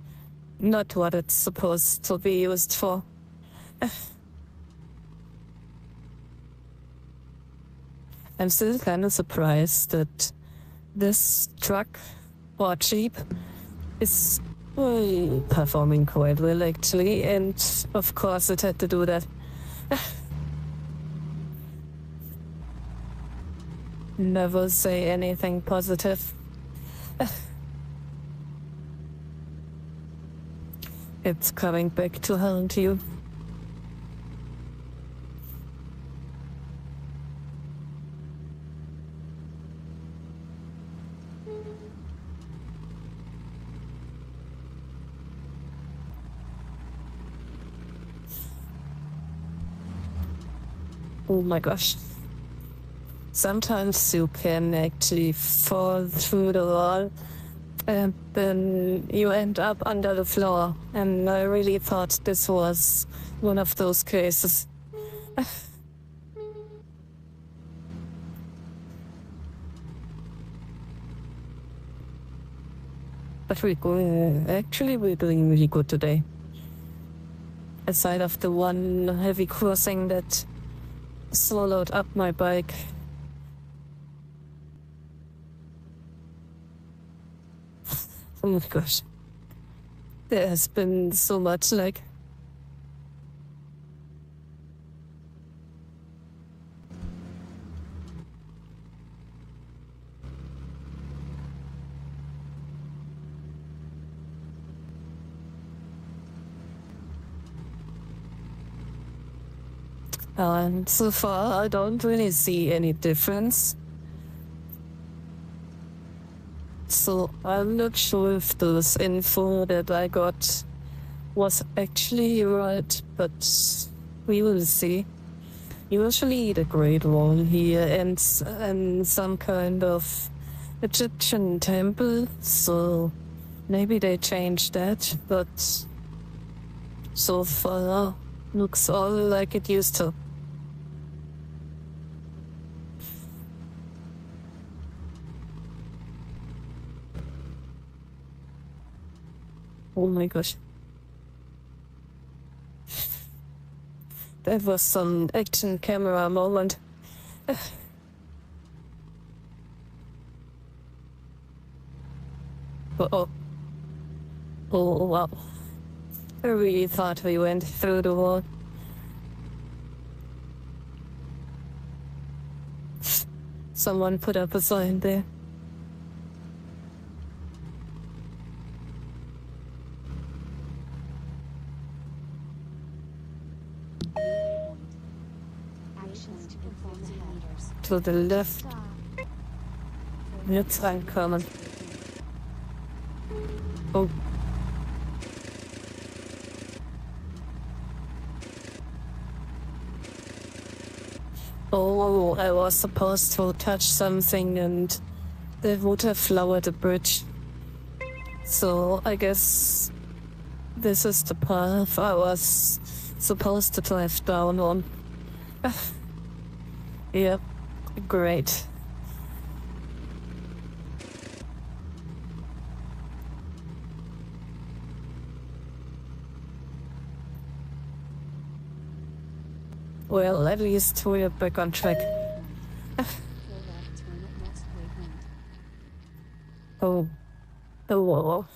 not what it's supposed to be used for. I'm still kind of surprised that this truck or Jeep is performing quite well, actually, and of course it had to do that. Never say anything positive. It's coming back to haunt you. Oh my gosh. Sometimes you can actually fall through the wall and then you end up under the floor. And I really thought this was one of those cases. But we're doing really good today. Aside of the one heavy crossing that swallowed up my bike. Oh my gosh. There has been so much like. And so far, I don't really see any difference. So I'm not sure if this info that I got was actually right, but we will see. Usually the Great Wall here ends in some kind of Egyptian temple, so maybe they changed that, but so far looks all like it used to. Oh my gosh. That was some action camera moment. Uh-oh. Oh, wow. I really thought we went through the wall. Someone put up a sign there. To the left. Jetzt reinkommen. Oh. Oh, I was supposed to touch something and they would have lowered the bridge. So I guess this is the path I was supposed to drive down on. Yep, great. Well, at least we're back on track. Oh. Oh, whoa.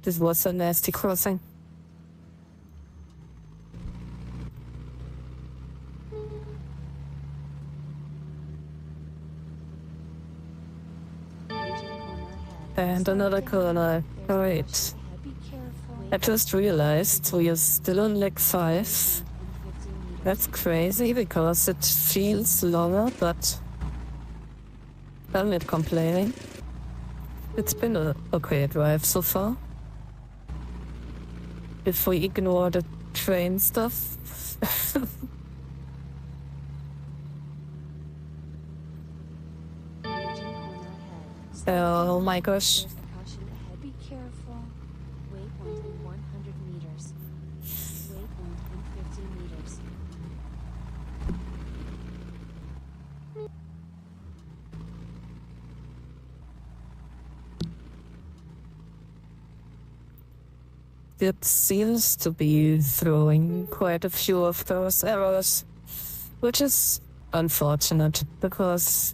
This was a nasty crossing. And another corner. Great. I just realized we are still on leg 5. That's crazy because it feels longer, but I'm not complaining. It's been a okay drive so far. If we ignore the train stuff. Oh my gosh. Be careful. Waypoint in 100 meters. Waypoint in 50 meters. It seems to be throwing quite a few of those errors, which is unfortunate because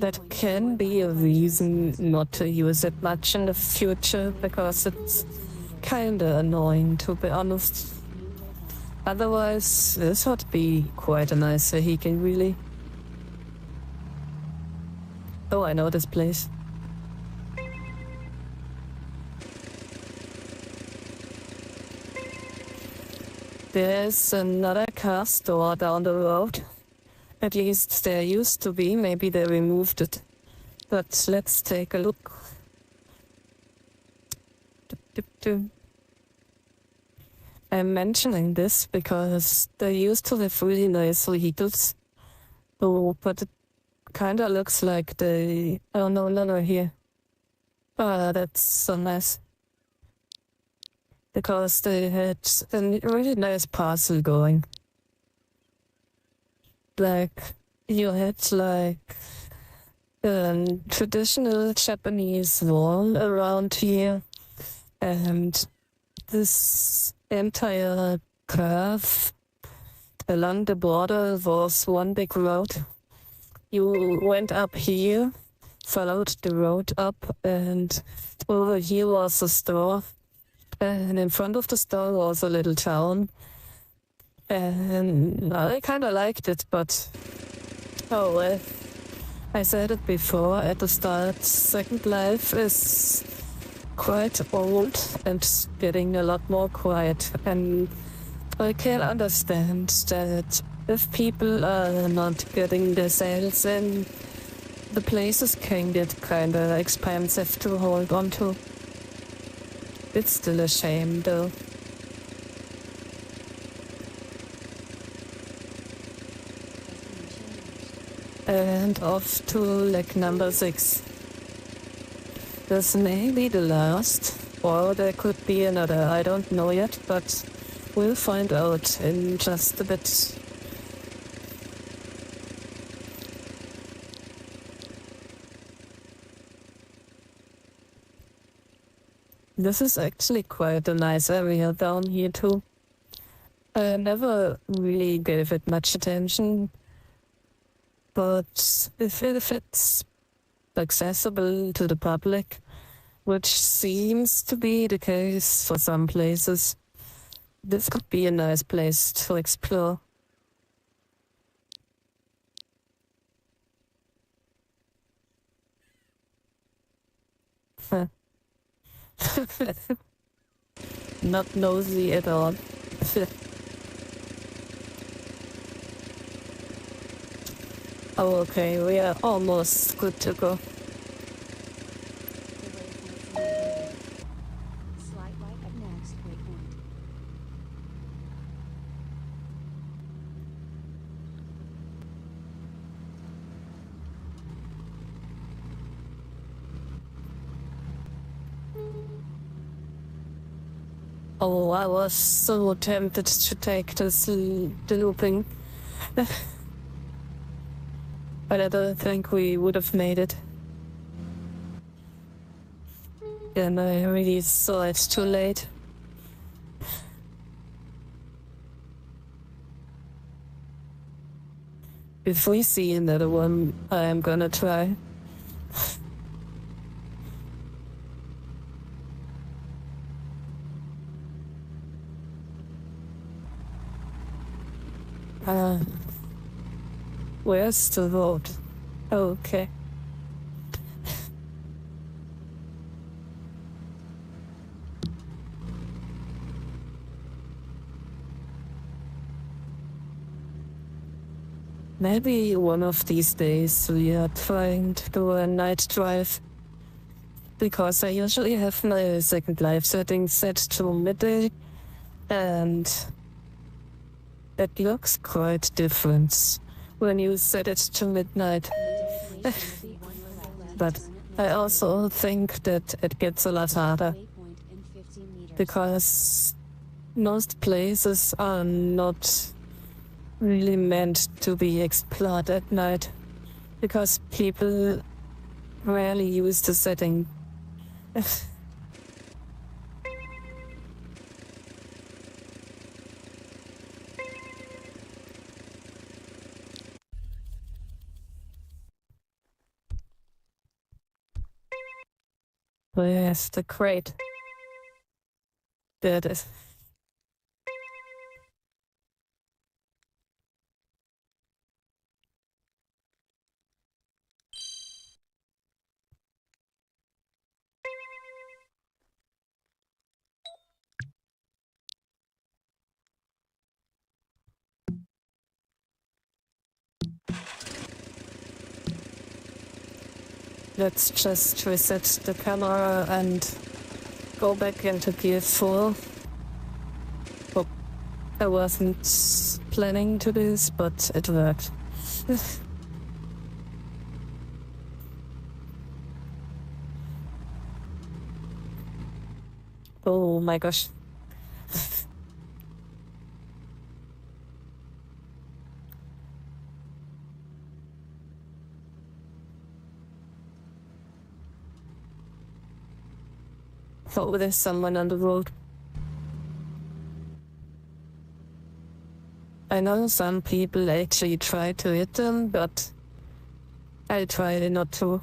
that can be a reason not to use it much in the future because it's kinda annoying, to be honest. Otherwise, this would be quite a nice vehicle, really. Oh, I know this place. There's another car store down the road. At least there used to be, maybe they removed it. But let's take a look. I'm mentioning this because they used to have really nice vehicles. Oh, but it kinda looks like they... Oh no, here. Ah, that's so nice. Because they had a really nice parcel going. Like, you had like a traditional Japanese wall around here, and this entire curve along the border was one big road. You went up here, followed the road up, and over here was a store. And in front of the store was a little town. And I kind of liked it, but oh well. I said it before at the start, Second Life is quite old and getting a lot more quiet. And I can understand that if people are not getting their sales in, the places can get kind of expensive to hold on to. It's still a shame though. And off to leg number 6. This may be the last, or there could be another, I don't know yet, but we'll find out in just a bit. This is actually quite a nice area down here too. I never really gave it much attention, but if it's accessible to the public, which seems to be the case for some places, this could be a nice place to explore. Not nosy at all. Oh, okay, we are almost good to go. Slight right at next waypoint. Oh, I was so tempted to take this the looping. But I don't think we would have made it. And I really saw it too late. If we see another one, I am gonna try. Where's the road? Okay. Maybe one of these days we are trying to do a night drive. Because I usually have my Second Life setting set to midday, and it looks quite different when you set it to midnight. But I also think that it gets a lot harder, because most places are not really meant to be explored at night, because people rarely use the setting. Where's the crate? There it is. Let's just reset the camera and go back into gear 4. Oh, I wasn't planning to do this, but it worked. Oh my gosh. Oh, there's someone on the road. I know some people actually try to hit them, but I try not to.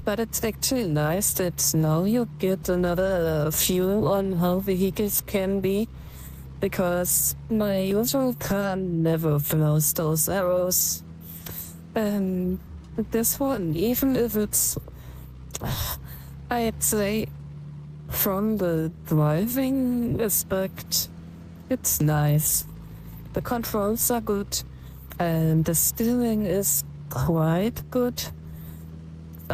But it's actually nice that now you get another view on how vehicles can be, because my usual car never throws those arrows. And this one, even if it's, I'd say, from the driving aspect, it's nice. The controls are good, and the steering is quite good.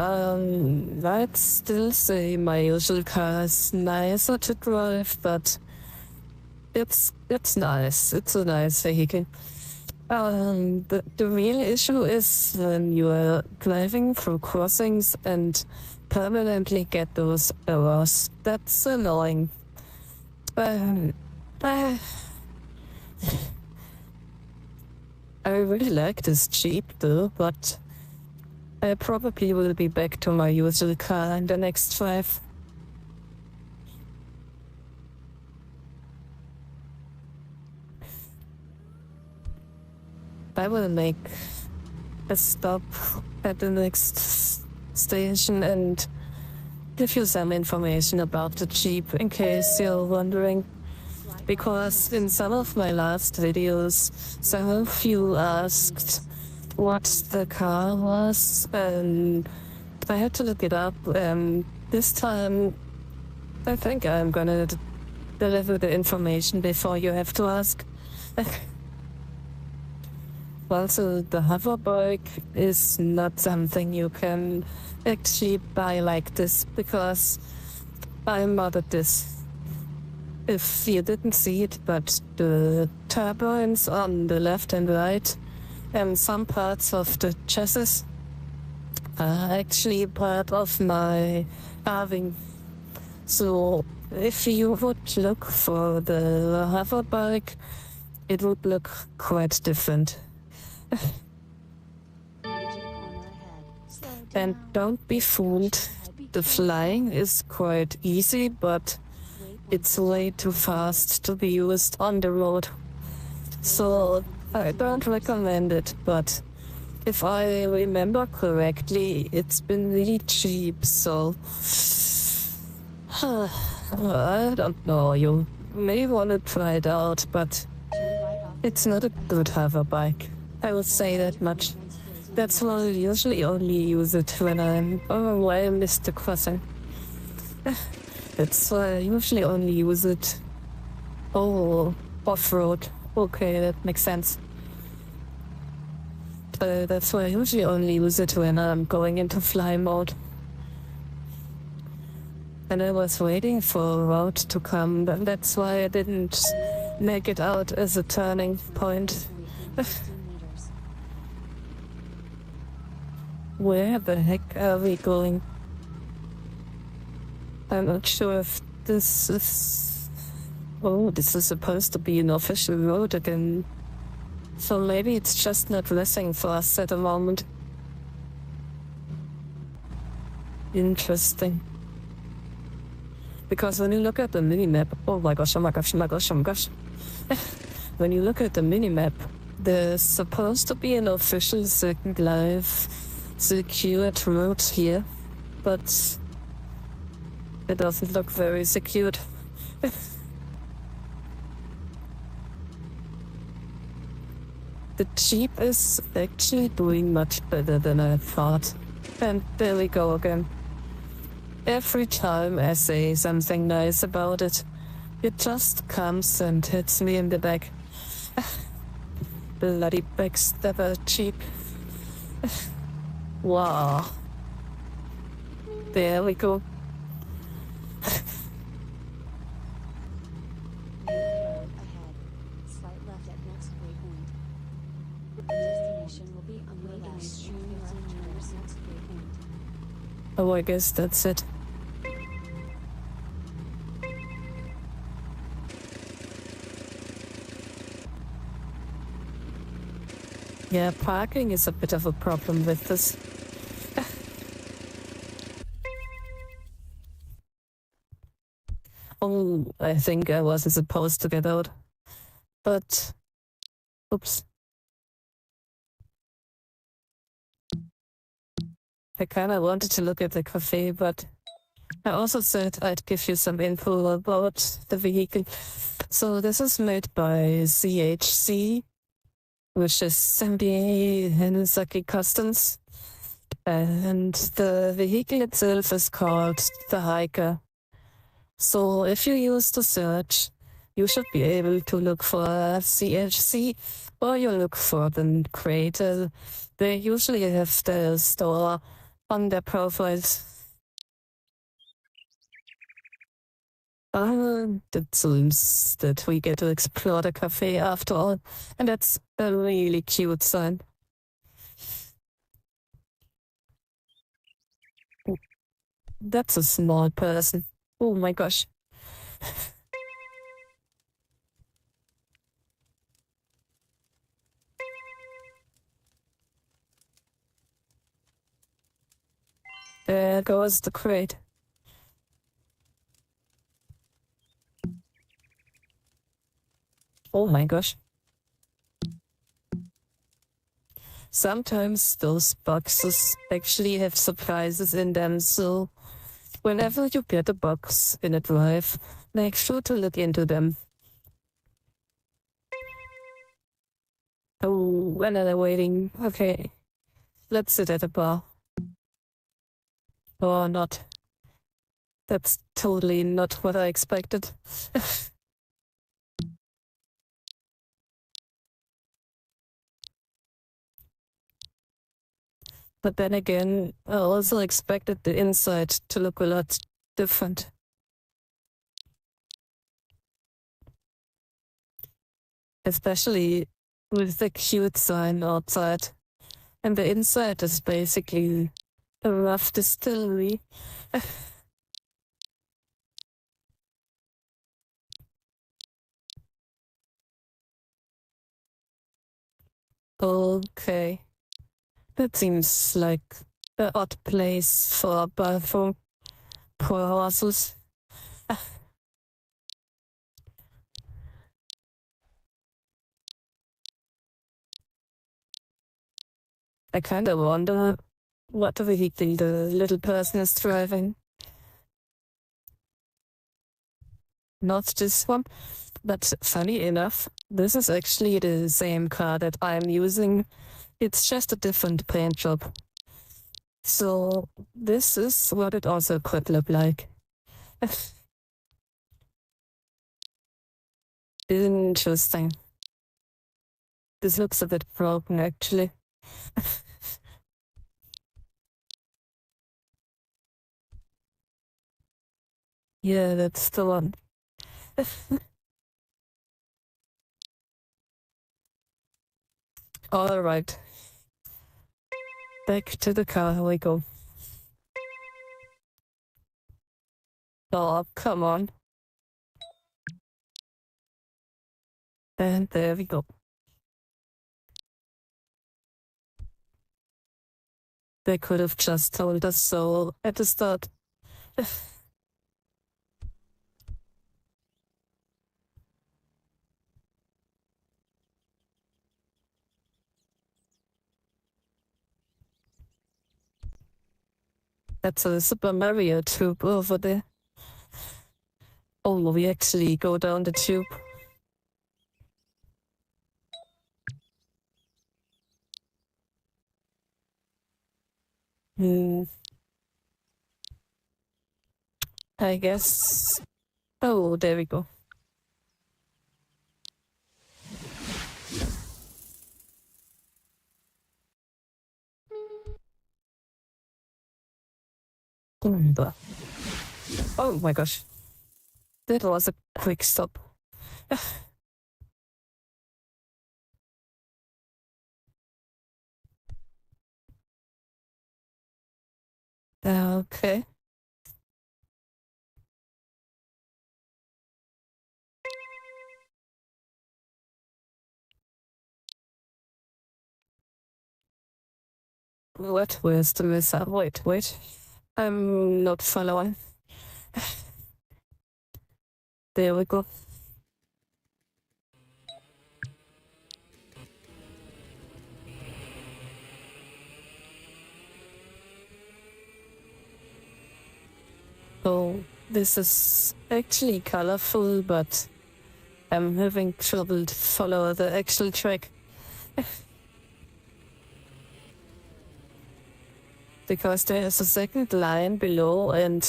I'd still say my usual car is nicer to drive, but it's nice. It's a nice vehicle. The real issue is when you are driving through crossings and permanently get those errors. That's annoying. I really like this Jeep though, but I probably will be back to my usual car in the next 5. I will make a stop at the next station and give you some information about the Jeep in case you're wondering. Because in some of my last videos, some of you asked what the car was, and I had to look it up. This time, I think I'm gonna deliver the information before you have to ask. Also, the hoverbike is not something you can actually buy like this, because I modded this. If you didn't see it, but the turbines on the left and right and some parts of the chassis are actually part of my carving. So if you would look for the hoverbike, it would look quite different. And don't be fooled, the flying is quite easy, but it's way too fast to be used on the road. So I don't recommend it, but if I remember correctly, it's been really cheap, so I don't know, you may want to try it out, but it's not a good hoverbike. I would say that much. That's why I usually only use it when I'm away and miss the crossing. That's why I usually only use it. Oh, off-road. Okay, that makes sense. That's why I usually only use it when I'm going into fly mode. And I was waiting for a route to come, and that's why I didn't make it out as a turning point. Where the heck are we going? I'm not sure if this is... Oh, this is supposed to be an official road again. So maybe it's just not blessing for us at the moment. Interesting. Because when you look at the minimap... Oh my gosh, oh my gosh, oh my gosh, oh my gosh. When you look at the minimap, there's supposed to be an official second life secured road here, but it doesn't look very secured. The Jeep is actually doing much better than I thought. And there we go again. Every time I say something nice about it, it just comes and hits me in the back. Bloody backstabber Jeep. Wow. There we go. Oh, I guess that's it. Yeah, parking is a bit of a problem with this. Oh, I think I wasn't supposed to get out. But, oops. I kind of wanted to look at the cafe, but I also said I'd give you some info about the vehicle. So this is made by CHC, which is Sembi Hinzaki Customs. And the vehicle itself is called the Hiker. So if you use the search, you should be able to look for CHC, or you look for the creator. They usually have the store on their profiles. It seems that we get to explore the cafe after all, and that's a really cute sign. That's a small person. Oh my gosh. There goes the crate. Oh my gosh. Sometimes those boxes actually have surprises in them, so whenever you get a box in a drive, make sure to look into them. Oh, another waiting. Okay, let's sit at a bar. Or not. That's totally not what I expected. But then again, I also expected the inside to look a lot different. Especially with the cute sign outside. And the inside is basically a rough distillery. Okay. That seems like an odd place for a bathroom. Poor horses. I kinda wonder what vehicle the little person is driving. Not this one, but funny enough, this is actually the same car that I'm using. It's just a different paint job. So this is what it also could look like. Interesting. This looks a bit broken, actually. Yeah, that's the one. All right. Back to the car we go. Oh, come on. And there we go. They could have just told us so at the start. That's a Super Mario tube over there. Oh, we actually go down the tube. I guess. Oh, there we go. Oh my gosh. That was a quick stop. Okay. What? Where's the missile? Wait. I'm not following. There we go. So this is actually colorful, but I'm having trouble to follow the actual track. Because there's a second line below, and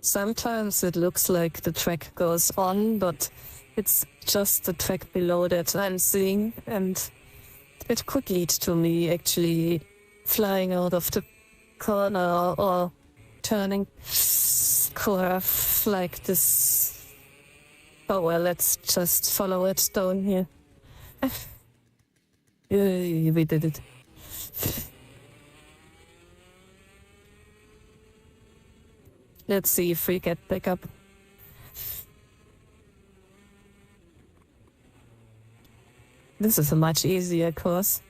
sometimes it looks like the track goes on, but it's just the track below that I'm seeing, and it could lead to me actually flying out of the corner or turning curve like this. Oh well, let's just follow it down here. Yay, we did it. Let's see if we get back up. This is a much easier course.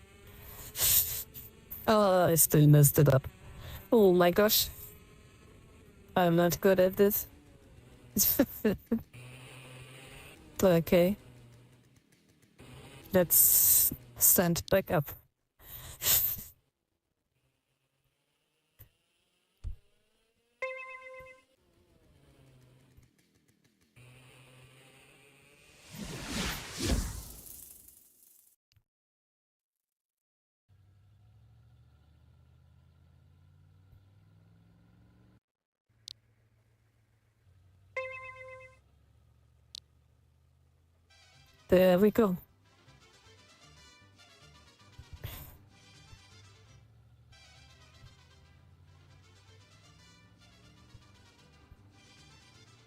Oh, I still messed it up. Oh my gosh. I'm not good at this. Okay. Let's stand back up. There we go.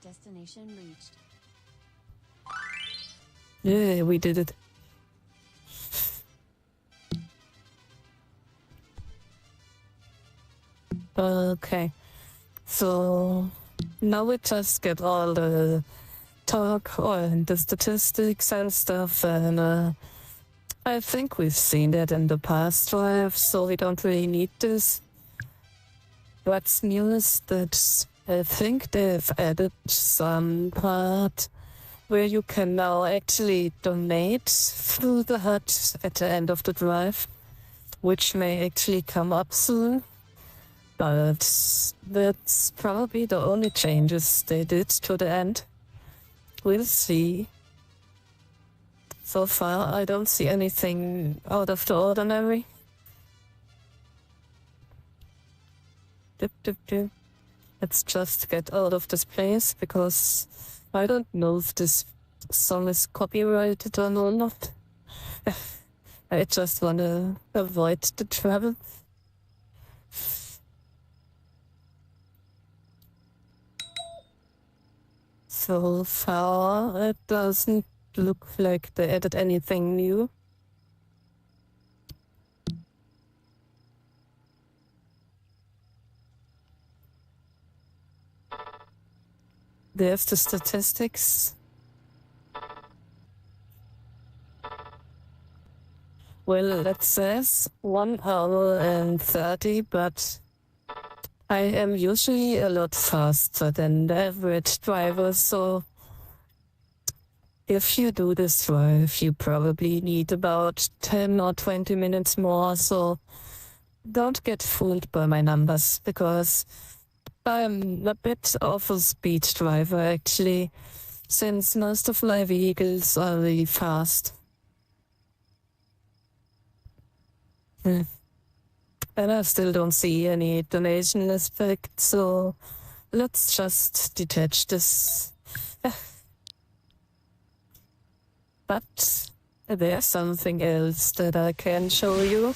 Destination reached. Yeah, we did it. Okay. So now we just get all the talk and the statistics and stuff, and I think we've seen that in the past drive, so we don't really need this. What's new is that I think they've added some part where you can now actually donate through the hut at the end of the drive, which may actually come up soon. But that's probably the only changes they did to the end. We'll see. So far, I don't see anything out of the ordinary. Let's just get out of this place, because I don't know if this song is copyrighted or not. I just want to avoid the trouble. So far, it doesn't look like they added anything new. There's the statistics. Well, that says 1 hour and 30, but I am usually a lot faster than the average driver, so if you do this drive, you probably need about 10 or 20 minutes more, so don't get fooled by my numbers, because I'm a bit of a speed driver, actually, since most of my vehicles are really fast. And I still don't see any donation aspect, so let's just detach this. But there's something else that I can show you.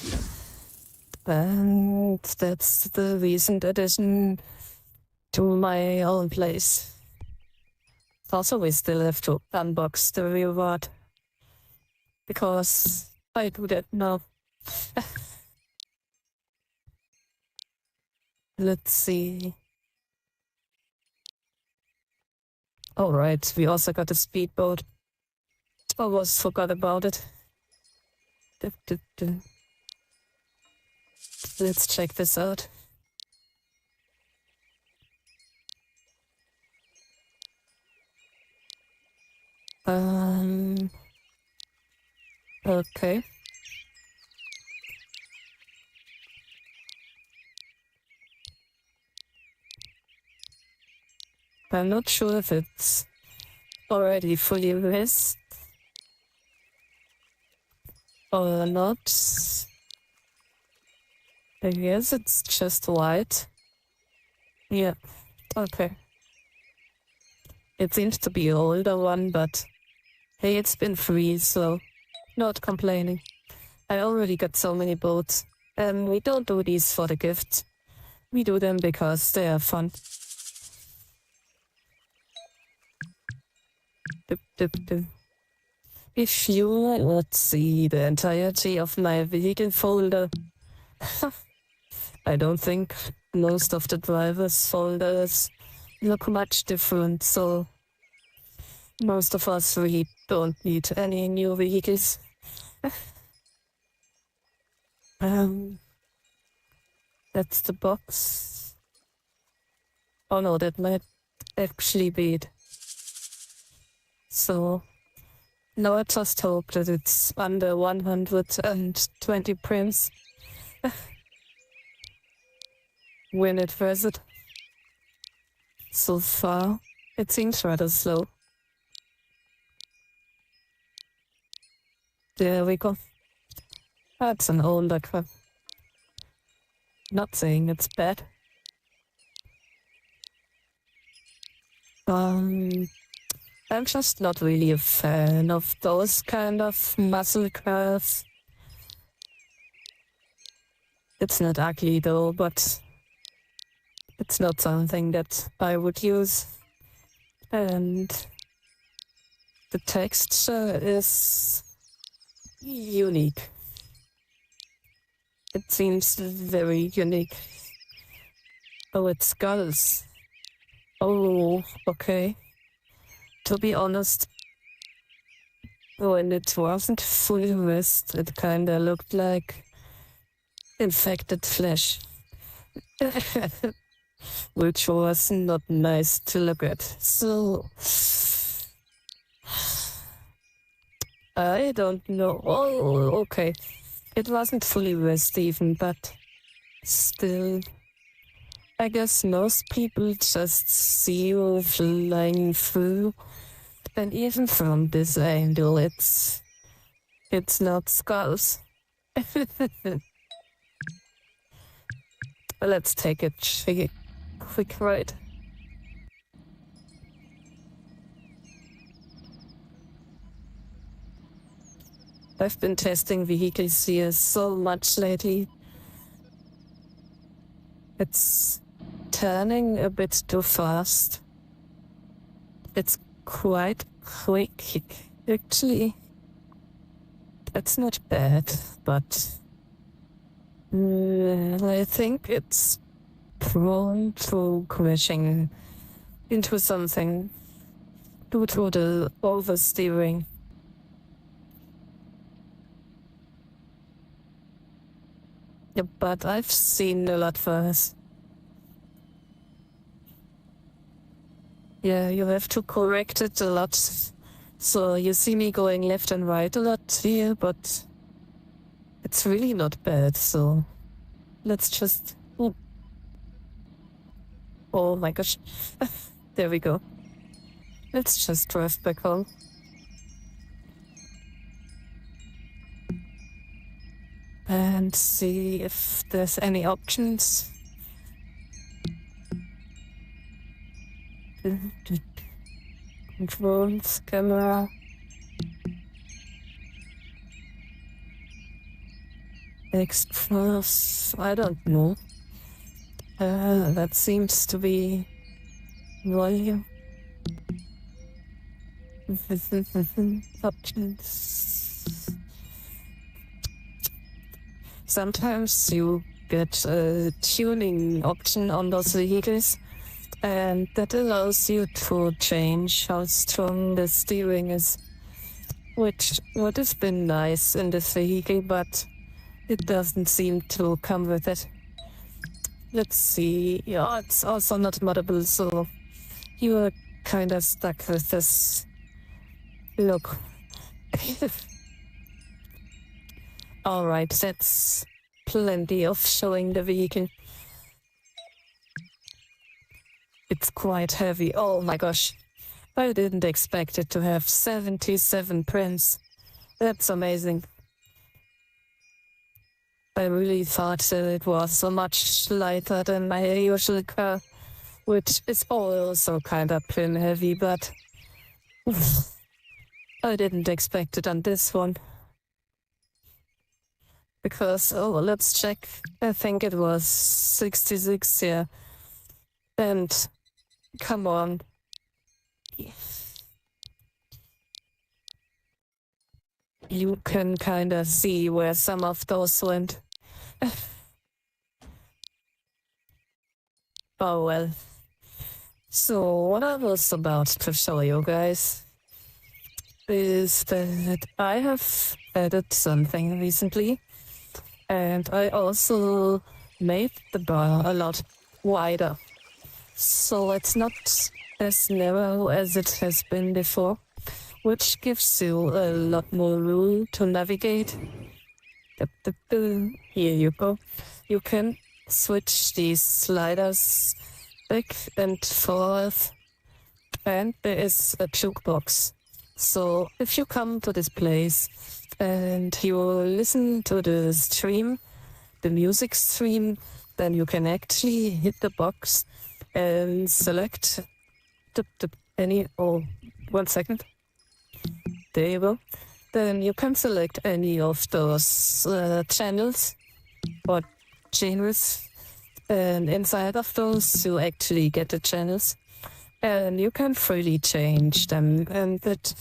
And that's the recent addition to my own place. Also, we still have to unbox the reward, because I do that now. Let's see. All right, we also got a speedboat. Almost forgot about it. Let's check this out. Okay. I'm not sure if it's already fully rest or not. I guess it's just white. Yeah, okay. It seems to be an older one, but hey, it's been free, so not complaining. I already got so many boats, and we don't do these for the gift. We do them because they are fun. If you would see the entirety of my vehicle folder, I don't think most of the drivers' folders look much different, so most of us really don't need any new vehicles. That's the box. Oh no, that might actually be it. So now I just hope that it's under 120 prims when it wears it. So far, it seems rather slow. There we go. That's an older car. Not saying it's bad. I'm just not really a fan of those kind of muscle cars. It's not ugly though, but it's not something that I would use. And the texture is unique. It seems very unique. Oh, it's skulls. Oh, okay. To be honest, when it wasn't fully dressed, it kinda looked like infected flesh. Which was not nice to look at. So I don't know. Oh, okay. It wasn't fully dressed even, but still, I guess most people just see you flying through. And even from this angle, it's not skulls. Let's take a quick ride. I've been testing vehicles here so much lately. It's turning a bit too fast. It's quite quick, actually. That's not bad, but I think it's prone to crashing into something due to the oversteering. Yeah, but I've seen a lot worse. Yeah, you have to correct it a lot. So you see me going left and right a lot here, but it's really not bad, so let's just... Oh my gosh. There we go. Let's just drive back home. And see if there's any options. Controls, camera. Extras, I don't know. That seems to be volume. Options. Sometimes you get a tuning option on those vehicles, and that allows you to change how strong the steering is, which would have been nice in this vehicle, but it doesn't seem to come with it. Let's see. Yeah, it's also not moddable, so you are kind of stuck with this. Look. Alright, that's plenty of showing the vehicle. It's quite heavy. Oh my gosh. I didn't expect it to have 77 prints. That's amazing. I really thought that it was so much lighter than my usual car, which is also kind of pin heavy, but I didn't expect it on this one. Because, oh, let's check. I think it was 66 here. And, come on. You can kind of see where some of those went. Oh well. So, what I was about to show you guys is that I have added something recently. And I also made the bar a lot wider. So it's not as narrow as it has been before, which gives you a lot more room to navigate. Here you go. You can switch these sliders back and forth, and there is a jukebox. So if you come to this place and you listen to the stream, the music stream, then you can actually hit the box and select any, oh, 1 second. There you go. Then you can select any of those channels or genres, and inside of those you actually get the channels, and you can freely change them, and that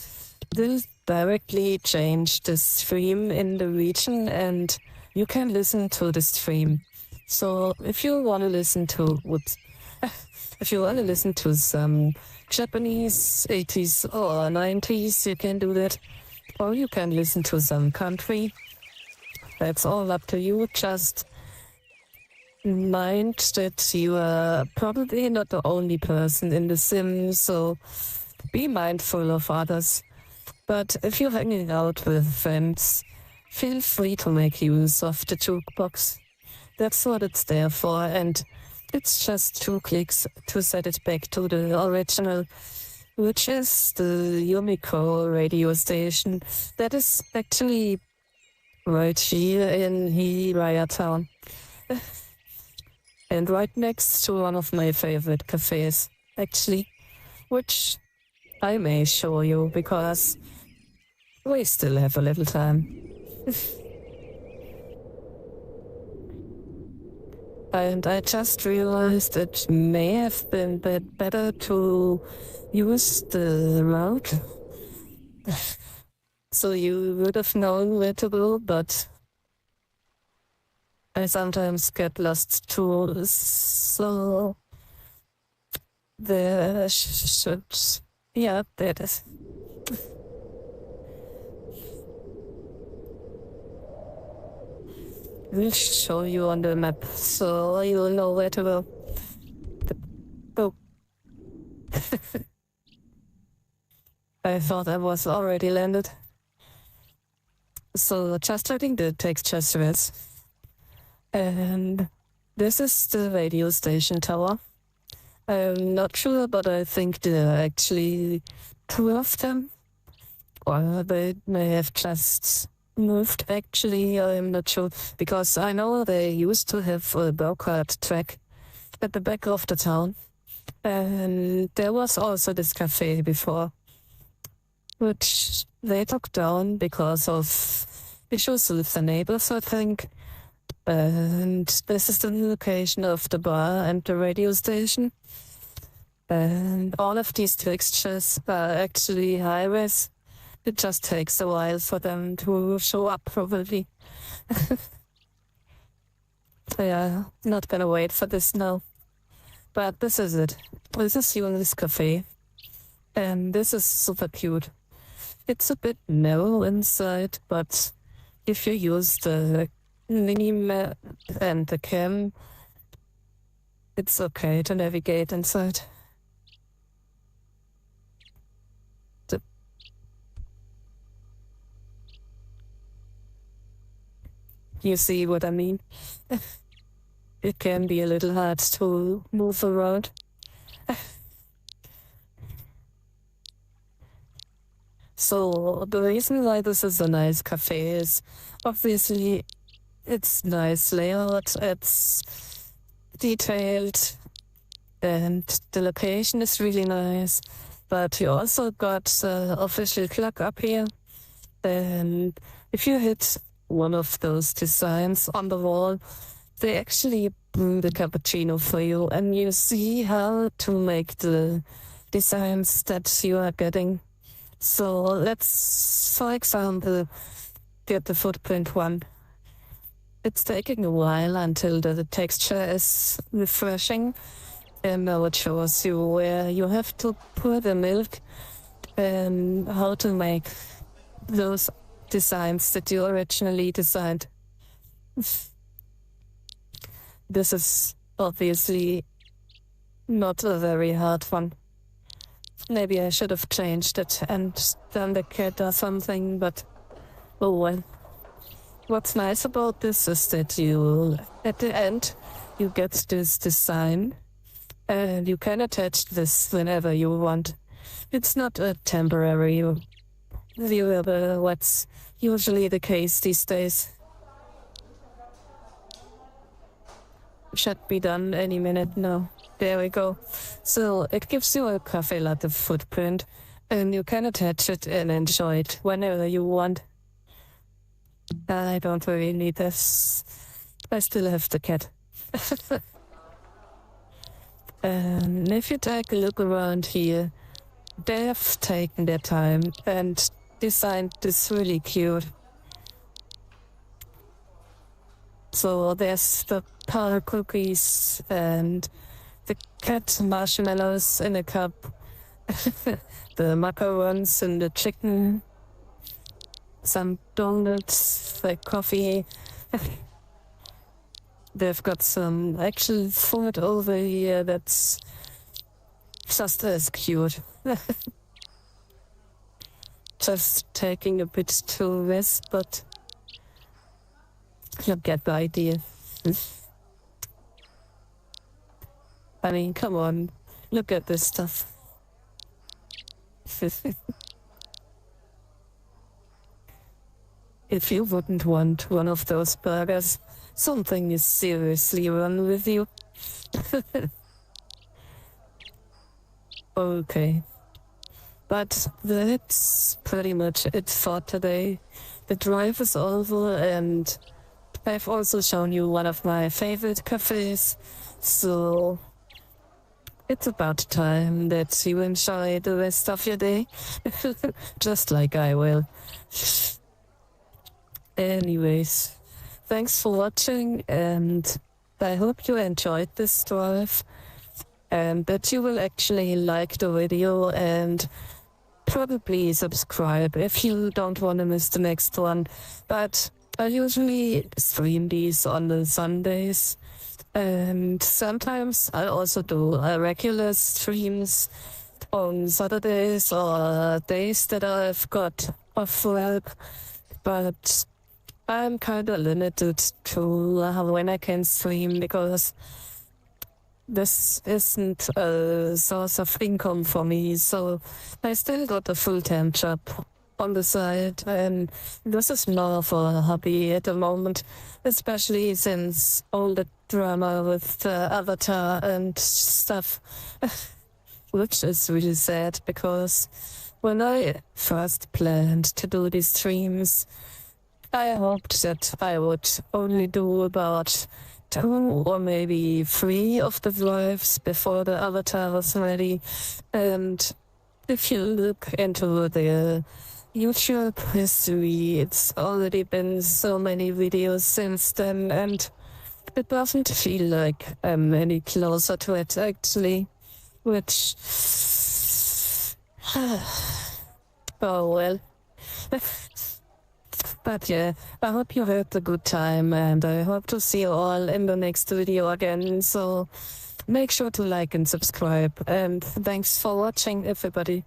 will directly change the stream in the region, and you can listen to the stream. So if you want to listen to some Japanese 80s or 90s, you can do that. Or you can listen to some country. That's all up to you. Just mind that you are probably not the only person in the sim, so be mindful of others. But if you're hanging out with friends, feel free to make use of the jukebox. That's what it's there for, and it's just 2 clicks to set it back to the original, which is the Yumiko radio station that is actually right here in Hiraya Town. And right next to one of my favorite cafes, actually, which I may show you because we still have a little time. And I just realized it may have been better to use the route. So you would have known where to go, but I sometimes get lost too, so there should... Yeah, there it is. We'll show you on the map, so you'll know where to go. Go. I thought I was already landed. So just letting the textures rest. And this is the radio station tower. I'm not sure, but I think there are actually 2 of them. Or they may have just moved, actually, I'm not sure. Because I know they used to have a go-kart track at the back of the town. And there was also this cafe before, which they took down because of issues with the neighbors, I think. And this is the location of the bar and the radio station. And all of these textures are actually high-res. It just takes a while for them to show up, probably. Yeah, not gonna wait for this now. But this is it. This is Yuli's cafe. And this is super cute. It's a bit narrow inside, but if you use the mini and the cam. It's okay to navigate inside. You see what I mean? It can be a little hard to move around. So the reason why this is a nice cafe is obviously it's nice layout, it's detailed, and the location is really nice. But you also got the official clock up here. And if you hit one of those designs on the wall, they actually brew the cappuccino for you, and you see how to make the designs that you are getting. So let's, for example, get the footprint one. It's taking a while until the texture is refreshing, and now it shows you where you have to pour the milk and how to make those designs that you originally designed. This is obviously not a very hard one. Maybe I should have changed it and done the cat or something, but oh well. What's nice about this is that you, at the end, you get this design and you can attach this whenever you want. It's not a temporary viewable, what's usually the case these days. Should be done any minute now. There we go. So it gives you a cafe latte footprint, and you can attach it and enjoy it whenever you want. I don't really need this. I still have the cat. And if you take a look around here, they have taken their time and designed this really cute. So there's the powder cookies and the cat marshmallows in a cup, the macarons and the chicken, some donuts, like coffee. They've got some actual food over here that's just as cute. Just taking a bit to rest, but you get the idea. I mean, come on, look at this stuff. If you wouldn't want one of those burgers, something is seriously wrong with you. Okay. But that's pretty much it for today. The drive is over, and I've also shown you one of my favorite cafes, so it's about time that you enjoy the rest of your day, just like I will. Anyways, thanks for watching, and I hope you enjoyed this drive, and that you will actually like the video and probably subscribe if you don't want to miss the next one. But I usually stream these on the Sundays, and sometimes I also do regular streams on Saturdays or days that I've got off work, but I'm kind of limited to when I can stream, because this isn't a source of income for me, so I still got a full-time job on the side, and this is more for a hobby at the moment, especially since all the drama with Avatar and stuff, which is really sad, because when I first planned to do these streams, I hoped that I would only do about 2 or maybe 3 of the drives before the Avatar was ready. And if you look into the YouTube history, it's already been so many videos since then, and it doesn't feel like I'm any closer to it, actually, which... oh well. But yeah, I hope you had a good time, and I hope to see you all in the next video again. So make sure to like and subscribe, and thanks for watching, everybody.